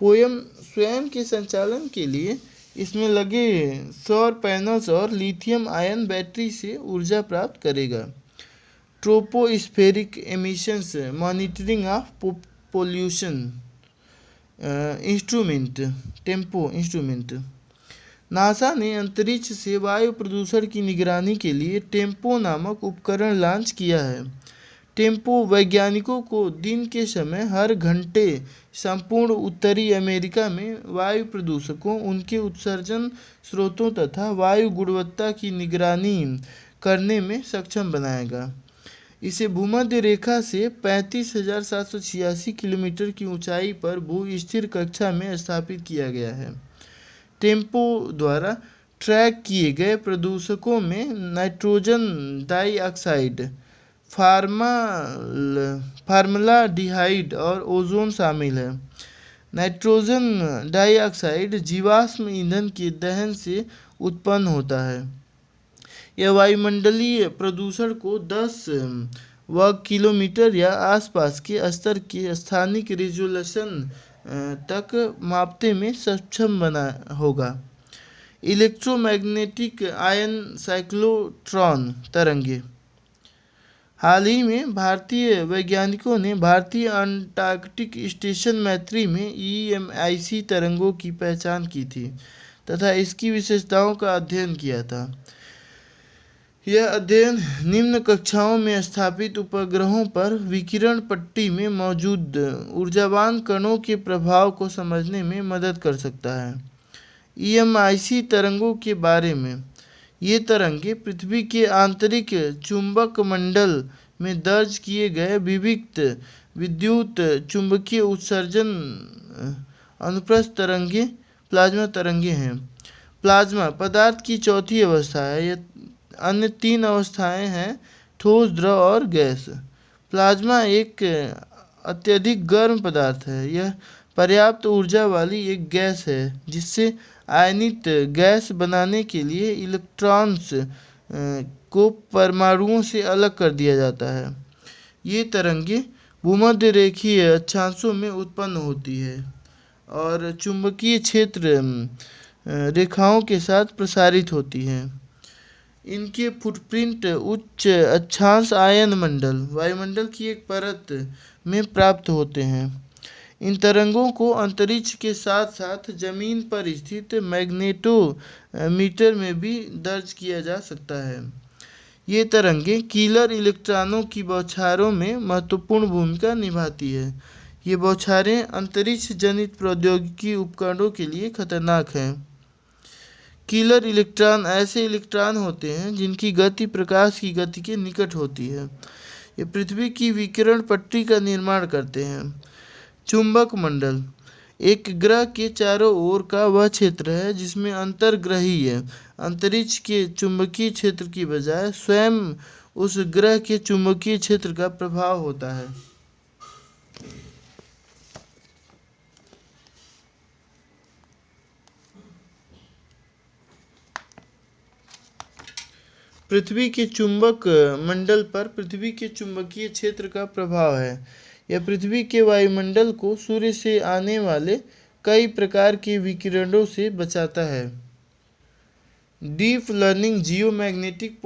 पोएम स्वयं के संचालन के लिए इसमें लगे सौर पैनल्स और लिथियम आयन बैटरी से ऊर्जा प्राप्त करेगा। Tropospheric emissions monitoring of pollution instrument. NASA ने अंतरिक्ष से वायु प्रदूषण की निगरानी के लिए टेम्पो नामक उपकरण लॉन्च किया है। टेम्पो वैज्ञानिकों को दिन के समय हर घंटे संपूर्ण उत्तरी अमेरिका में वायु प्रदूषकों, उनके उत्सर्जन स्रोतों तथा वायु गुणवत्ता की निगरानी करने में सक्षम बनाएगा। इसे भूमध्य रेखा से 35,786 किलोमीटर की ऊंचाई पर भू-स्थिर कक्षा में स्थापित किया गया है। टेम्पो द्वारा ट्रैक किए गए प्रदूषकों में नाइट्रोजन डाइऑक्साइड, फार्मलाडिहाइड और ओजोन शामिल है। नाइट्रोजन डाइऑक्साइड जीवाश्म ईंधन के दहन से उत्पन्न होता है। यह वायुमंडलीय प्रदूषण को 10 वर्ग किलोमीटर या आसपास के स्तर के स्थानिक रिजोल्यूशन तक मापने में सक्षम बना होगा। इलेक्ट्रोमैग्नेटिक आयन साइक्लोट्रॉन तरंगे। हाल ही में भारतीय वैज्ञानिकों ने भारतीय अंटार्कटिक स्टेशन मैत्री में EMIC तरंगों की पहचान की थी तथा इसकी विशेषताओं का अध्ययन किया था। यह अध्ययन निम्न कक्षाओं में स्थापित उपग्रहों पर विकिरण पट्टी में मौजूद ऊर्जावान कणों के प्रभाव को समझने में मदद कर सकता है। EMIC तरंगों के बारे में। ये तरंगे पृथ्वी के आंतरिक चुंबक मंडल में दर्ज किए गए विविक्त विद्युत चुंबकीय उत्सर्जन अनुप्रस्थ तरंगे प्लाज्मा तरंगे हैं। प्लाज्मा पदार्थ की चौथी अवस्था है। यह अन्य 3 अवस्थाएं हैं, ठोस, द्रव और गैस। प्लाज्मा एक अत्यधिक गर्म पदार्थ है। यह पर्याप्त ऊर्जा वाली एक गैस है जिससे आयनित गैस बनाने के लिए इलेक्ट्रॉन्स को परमाणुओं से अलग कर दिया जाता है। ये तरंगे भूमध्य रेखीय अक्षांशों में उत्पन्न होती है और चुंबकीय क्षेत्र रेखाओं के साथ प्रसारित होती हैं। इनके फुटप्रिंट उच्च अक्षांश आयन मंडल वायुमंडल की एक परत में प्राप्त होते हैं। इन तरंगों को अंतरिक्ष के साथ साथ जमीन पर स्थित मैग्नेटोमीटर में भी दर्ज किया जा सकता है। ये तरंगे कीलर इलेक्ट्रॉनों की बौछारों में महत्वपूर्ण भूमिका निभाती है। ये बौछारें अंतरिक्ष जनित प्रौद्योगिकी उपकरणों के लिए खतरनाक हैं। कीलर इलेक्ट्रॉन ऐसे इलेक्ट्रॉन होते हैं जिनकी गति प्रकाश की गति के निकट होती है। ये पृथ्वी की विकिरण पट्टी का निर्माण करते हैं। चुंबक मंडल एक ग्रह के चारों ओर का वह क्षेत्र है जिसमें अंतर्ग्रहीय अंतरिक्ष के चुंबकीय क्षेत्र की बजाय स्वयं उस ग्रह के चुंबकीय क्षेत्र का प्रभाव होता है। पृथ्वी के चुंबक मंडल पर पृथ्वी के चुंबकीय क्षेत्र का प्रभाव है। यह पृथ्वी के वायुमंडल को सूर्य से आने वाले कई प्रकार के विकिरणों से बचाता है। Deep learning geomagnetic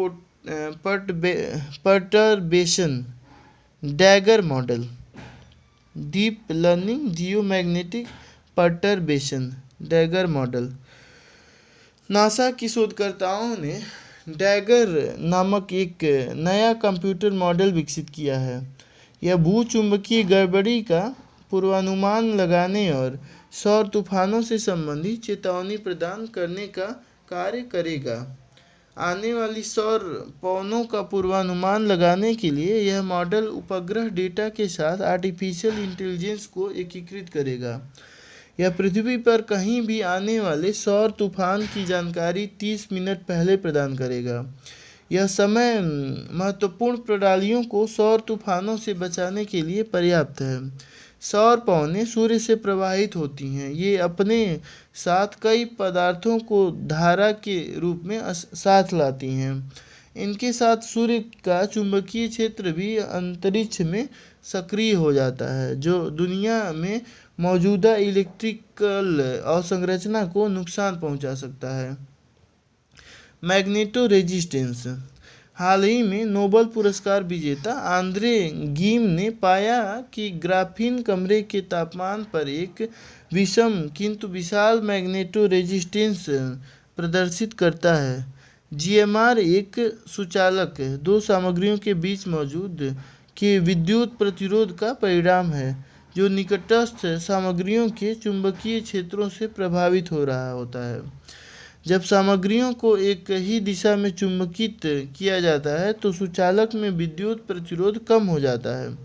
perturbation dagger model. Deep learning geomagnetic perturbation dagger model. NASA की शोधकर्ताओं ने डैगर नामक एक नया कंप्यूटर मॉडल विकसित किया है। यह भूचुंबकीय गड़बड़ी का पूर्वानुमान लगाने और सौर तूफानों से संबंधित चेतावनी प्रदान करने का कार्य करेगा। आने वाली सौर पवनों का पूर्वानुमान लगाने के लिए यह मॉडल उपग्रह डेटा के साथ आर्टिफिशियल इंटेलिजेंस को एकीकृत करेगा। यह पृथ्वी पर कहीं भी आने वाले सौर तूफान की जानकारी 30 मिनट पहले प्रदान करेगा। यह समय महत्वपूर्ण प्रणालियों को सौर तूफानों से बचाने के लिए पर्याप्त है। सौर पवनें सूर्य से प्रवाहित होती हैं। ये अपने साथ कई पदार्थों को धारा के रूप में साथ लाती हैं। इनके साथ सूर्य का चुंबकीय क्षेत्र भी अंतरिक्ष में सक्रिय हो जाता है, जो दुनिया में मौजूदा इलेक्ट्रिकल अवसंरचना को नुकसान पहुंचा सकता है। Magneto resistance. हाल ही में नोबेल पुरस्कार विजेता आंद्रे गीम ने पाया कि ग्राफीन कमरे के तापमान पर एक विषम किंतु विशाल मैग्नेटो रेजिस्टेंस प्रदर्शित करता है। जीएमआर एक सुचालक दो सामग्रियों के बीच मौजूद के विद्युत प्रतिरोध का परिणाम है, जो निकटस्थ सामग्रियों के चुंबकीय क्षेत्रों से प्रभावित हो रहा होता है। जब सामग्रियों को एक ही दिशा में चुंबकित किया जाता है तो सुचालक में विद्युत प्रतिरोध कम हो जाता है।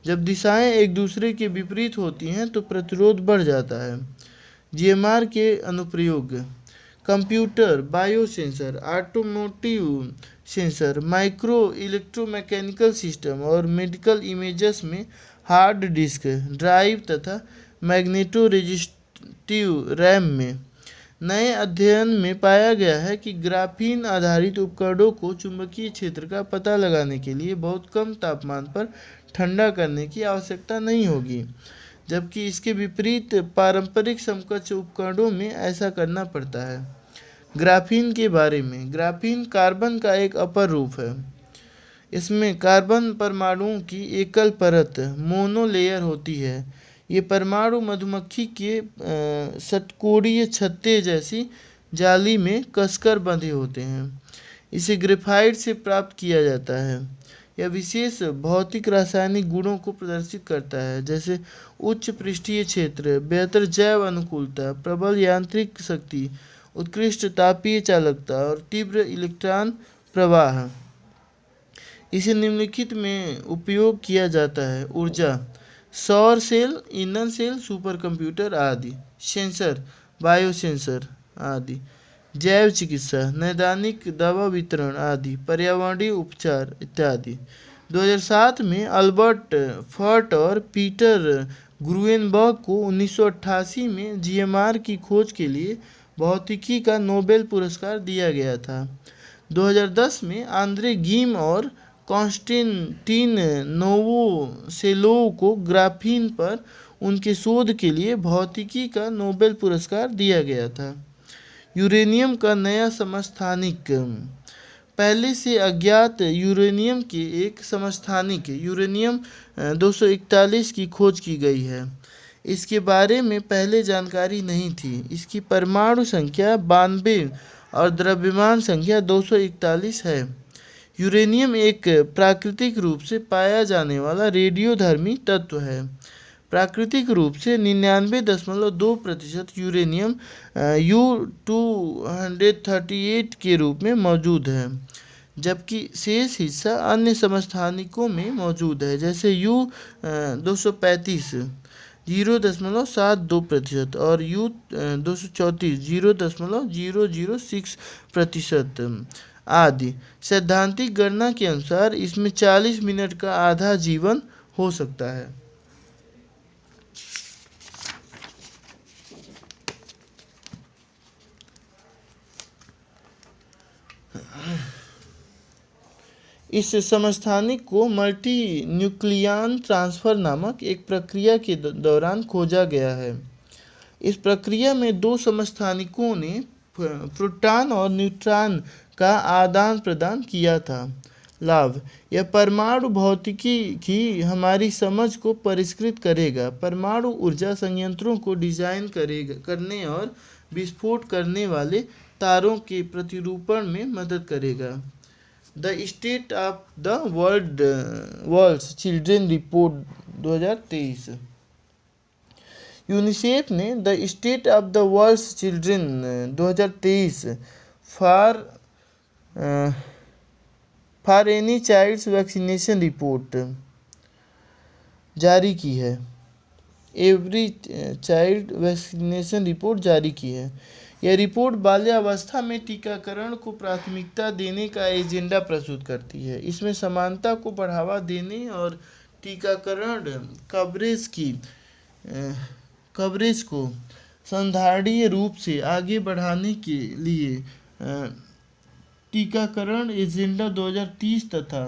जब दिशाएं एक दूसरे के विपरीत होती हैं तो प्रतिरोध बढ़ जाता है। जीएमआर के अनुप्रयोग: computer, biosensor, automotive sensor, micro electromechanical system और मेडिकल इमेजेस में हार्ड डिस्क ड्राइव तथा मैग्नेटो रेजिस्टिव रैम में। नए अध्ययन में पाया गया है कि ग्राफीन आधारित उपकरणों को चुंबकीय क्षेत्र का पता लगाने के लिए बहुत कम तापमान पर ठंडा करने की आवश्यकता नहीं होगी, जबकि इसके विपरीत पारंपरिक समकक्ष उपकरणों में ऐसा करना पड़ता है। ग्राफीन के बारे में: ग्राफीन कार्बन का एक अपर रूप है। इसमें कार्बन परमाणुओं की एकल परत मोनोलेयर होती है। ये परमाणु मधुमक्खी के षटकोणीय छत्ते जैसी जाली में कसकर बंधे होते हैं। इसे ग्रेफाइट से प्राप्त किया जाता है। यह विशेष भौतिक रासायनिक गुणों को प्रदर्शित करता है, जैसे उच्च पृष्ठीय क्षेत्र, बेहतर जैव अनुकूलता, प्रबल यांत्रिक शक्ति, उत्कृष्ट तापीय चालकता और तीव्र इलेक्ट्रॉन प्रवाह। इसे निम्नलिखित में उपयोग किया जाता है: ऊर्जा, सौर सेल, ईंधन सेल, सुपर कंप्यूटर आदि। सेंसर, बायोसेंसर आदि। जैव चिकित्सा, नैदानिक दवा वितरण आदि। पर्यावरणीय उपचार इत्यादि। 2007 में अल्बर्ट फर्ट और पीटर ग्रूएनबर्ग को 1988 में जीएमआर की खोज के लिए भौतिकी का नोबेल पुरस्कार दिया गया था। 2010 में आंद्रे गीम और कॉन्स्टेंटिन नोवोसेलोव को ग्राफीन पर उनके शोध के लिए भौतिकी का नोबेल पुरस्कार दिया गया था। यूरेनियम का नया समस्थानिक: पहले से अज्ञात यूरेनियम के एक समस्थानिक यूरेनियम 241 की खोज की गई है। इसके बारे में पहले जानकारी नहीं थी। इसकी परमाणु संख्या 92 और द्रव्यमान संख्या 241 है। यूरेनियम एक प्राकृतिक रूप से पाया जाने वाला रेडियोधर्मी तत्व है। प्राकृतिक रूप से 99.2% यूरेनियम U-238 के रूप में मौजूद है, जबकि शेष हिस्सा अन्य समस्थानिकों में मौजूद है, जैसे U-235 0.72% और U-234 0.006% आदि। सैद्धांतिक गणना के अनुसार इसमें 40 मिनट का आधा जीवन हो सकता है। इस समस्थानिक को मल्टी न्यूक्लियन ट्रांसफर नामक एक प्रक्रिया के दौरान खोजा गया है। इस प्रक्रिया में दो समस्थानिकों ने प्रोटॉन और न्यूट्रॉन का आदान प्रदान किया था। लाभ: यह परमाणु भौतिकी की हमारी समझ को परिष्कृत करेगा, परमाणु ऊर्जा संयंत्रों को डिजाइन करने और विस्फोट करने वाले तारों के प्रतिरूपण में मदद करेगा। The state of the world's children report 2023। UNICEF ने the state of the world's children 2023 for any child's vaccination report जारी की है। एवरी चाइल्ड वैक्सीनेशन रिपोर्ट जारी की है। यह रिपोर्ट बाल्यावस्था में टीकाकरण को प्राथमिकता देने का एजेंडा प्रस्तुत करती है। इसमें समानता को बढ़ावा देने और टीकाकरण कवरेज को संधारणीय रूप से आगे बढ़ाने के लिए टीकाकरण एजेंडा 2030 तथा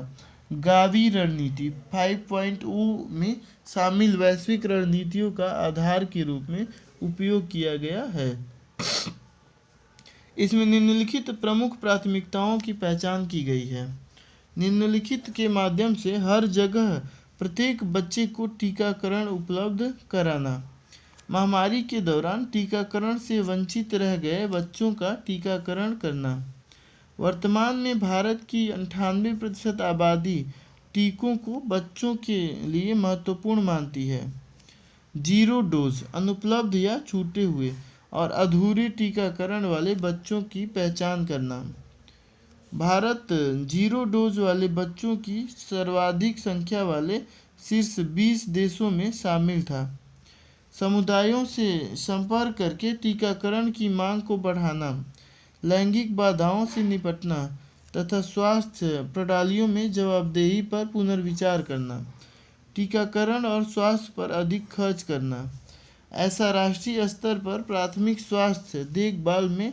गावी रणनीति 5.0 में शामिल वैश्विक रणनीतियों का आधार के रूप में उपयोग किया गया है। इसमें निम्नलिखित प्रमुख प्राथमिकताओं की पहचान की गई है। निम्नलिखित के माध्यम से हर जगह प्रत्येक बच्चे को टीकाकरण उपलब्ध कराना। महामारी के दौरान टीकाकरण से वंचित रह गए बच्चों का टीकाकरण करना। वर्तमान में भारत की 98% आबादी टीकों को बच्चों के लिए महत्वपूर्ण मानती है। जीरो डोज, अनुपलब्ध या छूटे हुए और अधूरे टीकाकरण वाले बच्चों की पहचान करना। भारत जीरो डोज वाले बच्चों की सर्वाधिक संख्या वाले शीर्ष 20 देशों में शामिल था। समुदायों से संपर्क करके टीकाकरण की मांग को बढ़ाना, लैंगिक बाधाओं से निपटना तथा स्वास्थ्य प्रणालियों में जवाबदेही पर पुनर्विचार करना, टीकाकरण और स्वास्थ्य पर अधिक खर्च करना, ऐसा राष्ट्रीय स्तर पर प्राथमिक स्वास्थ्य देखभाल में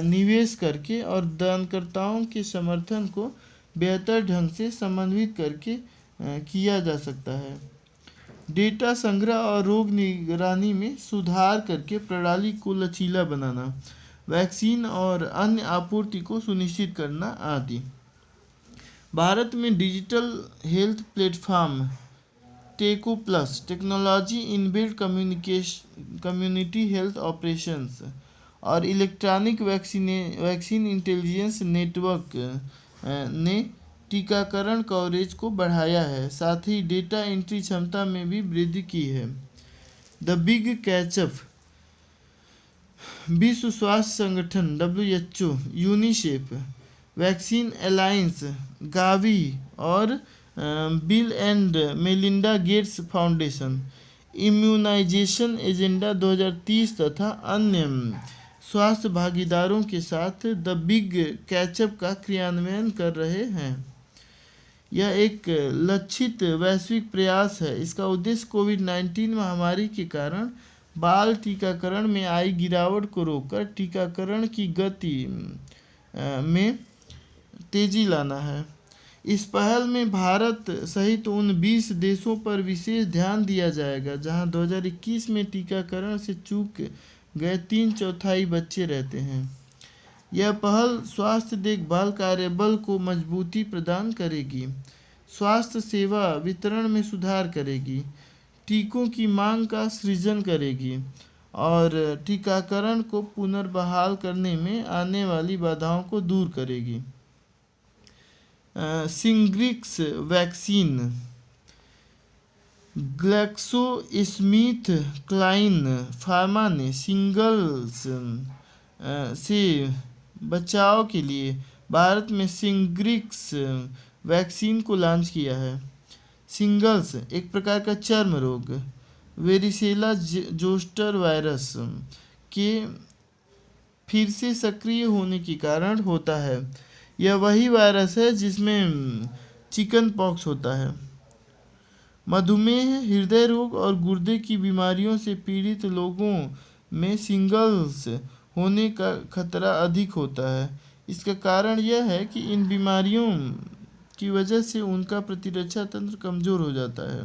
निवेश करके और दानकर्ताओं के समर्थन को बेहतर ढंग से समन्वित करके किया जा सकता है। डेटा संग्रह और रोग निगरानी में सुधार करके प्रणाली को लचीला बनाना, वैक्सीन और अन्य आपूर्ति को सुनिश्चित करना आदि। भारत में डिजिटल हेल्थ प्लेटफॉर्म टेको plus, technology inbuilt community health operations और इलेक्ट्रॉनिक वैक्सीन इंटेलिजेंस नेटवर्क ने टीकाकरण कवरेज को बढ़ाया है। साथ ही डेटा एंट्री क्षमता में भी वृद्धि की है। द बिग कैचअप, विश्व स्वास्थ्य संगठन WHO, UNICEF, vaccine alliance, Gavi और Bill and Melinda Gates Foundation, immunization agenda 2030 तथा अन्य स्वास्थ्य भागीदारों के साथ द बिग कैचअप का क्रियान्वयन कर रहे हैं। यह एक लक्षित वैश्विक प्रयास है। इसका उद्देश्य कोविड-19 महामारी के कारण बाल टीकाकरण में आई गिरावट को रोककर टीकाकरण की गति में तेजी लाना है। इस पहल में भारत सहित उन 20 देशों पर विशेष ध्यान दिया जाएगा जहां 2021 में टीकाकरण से चूक गए 3/4 बच्चे रहते हैं। यह पहल स्वास्थ्य देखभाल कार्यबल को मजबूती प्रदान करेगी, स्वास्थ्य सेवा वितरण में सुधार करेगी, टीकों की मांग का सृजन करेगी और टीकाकरण को पुनर्बहाल करने में आने वाली बाधाओं को दूर करेगी। सिंग्रिक्स वैक्सीन, ग्लैक्सोस्मिथक्लाइन फार्मा ने शिंगल्स से बचाव के लिए भारत में सिंग्रिक्स वैक्सीन को लॉन्च किया है। शिंगल्स एक प्रकार का चर्म रोग वेरिसेला जोस्टर वायरस के फिर से सक्रिय होने के कारण होता है। यह वही वायरस है जिसमें चिकन पॉक्स होता है। मधुमेह, हृदय रोग और गुर्दे की बीमारियों से पीड़ित लोगों में शिंगल्स होने का खतरा अधिक होता है। इसका कारण यह है कि इन बीमारियों की वजह से उनका प्रतिरक्षा तंत्र कमजोर हो जाता है।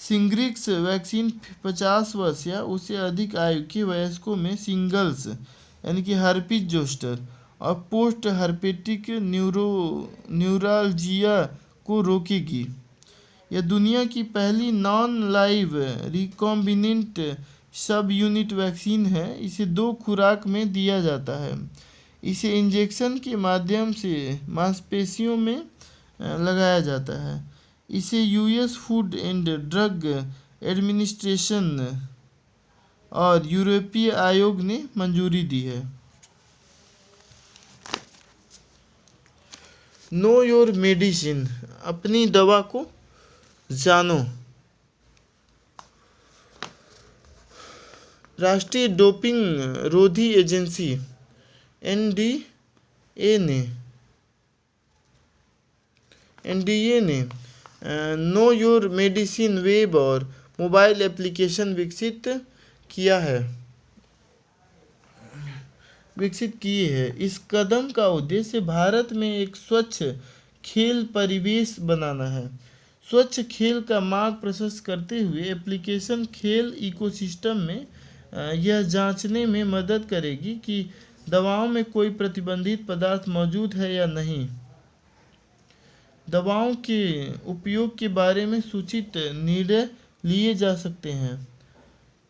सिंग्रिक्स वैक्सीन 50 वर्ष या उससे अधिक आयु के वयस्कों में शिंगल्स यानी कि हर्पिस जोस्टर और पोस्ट हर्पेटिक न्यूरालजिया को रोकेगी। यह दुनिया की पहली नॉन लाइव रिकॉम्बिनेंट सब यूनिट वैक्सीन है। इसे 2 खुराक में दिया जाता है। इसे इंजेक्शन के माध्यम से मांसपेशियों में लगाया जाता है। इसे US food and drug administration और यूरोपीय आयोग ने मंजूरी दी है। नो योर मेडिसिन, अपनी दवा को जानो। राष्ट्रीय डोपिंग रोधी एजेंसी एनडीए ने नो योर मेडिसिन वेब और मोबाइल एप्लीकेशन विकसित किए है। इस कदम का उद्देश्य भारत में एक स्वच्छ खेल परिवेश बनाना है। स्वच्छ खेल का मार्ग प्रशस्त करते हुए एप्लीकेशन खेल इकोसिस्टम में यह जांचने में मदद करेगी कि दवाओं में कोई प्रतिबंधित पदार्थ मौजूद है या नहीं। दवाओं के उपयोग के बारे में सूचित निर्णय लिए जा सकते हैं।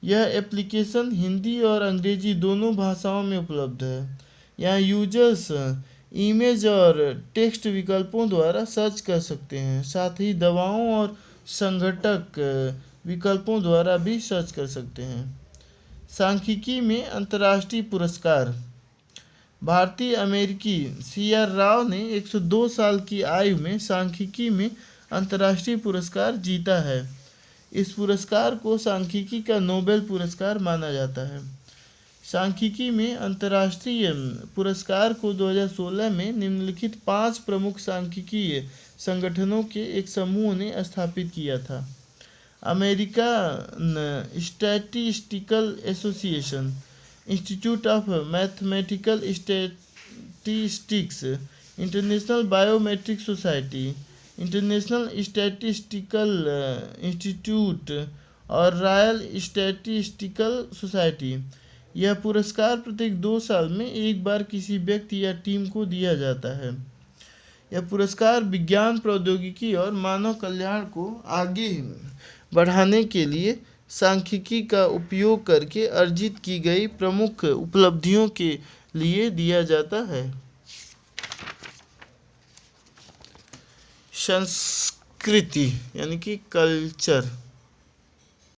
यह एप्लीकेशन हिंदी और अंग्रेजी दोनों भाषाओं में उपलब्ध है। यहाँ यूजर्स इमेज और टेक्स्ट विकल्पों द्वारा सर्च कर सकते हैं, साथ ही दवाओं और संघटक विकल्पों द्वारा भी सर्च कर सकते हैं। सांख्यिकी में अंतर्राष्ट्रीय पुरस्कार। भारतीय अमेरिकी CR राव ने 102 साल की आयु में सांख्यिकी में अंतर्राष्ट्रीय पुरस्कार जीता है। इस पुरस्कार को सांख्यिकी का नोबेल पुरस्कार माना जाता है। सांख्यिकी में अंतर्राष्ट्रीय पुरस्कार को 2016 में निम्नलिखित 5 प्रमुख सांख्यिकीय संगठनों के एक समूह ने स्थापित किया था। American statistical association, institute of mathematical statistics, international biometric society, international statistical institute और रॉयल स्टैटिस्टिकल सोसाइटी। यह पुरस्कार प्रत्येक 2 साल में एक बार किसी व्यक्ति या टीम को दिया जाता है। यह पुरस्कार विज्ञान, प्रौद्योगिकी और मानव कल्याण को आगे बढ़ाने के लिए सांख्यिकी का उपयोग करके अर्जित की गई प्रमुख उपलब्धियों के लिए दिया जाता है। संस्कृति यानी कि कल्चर।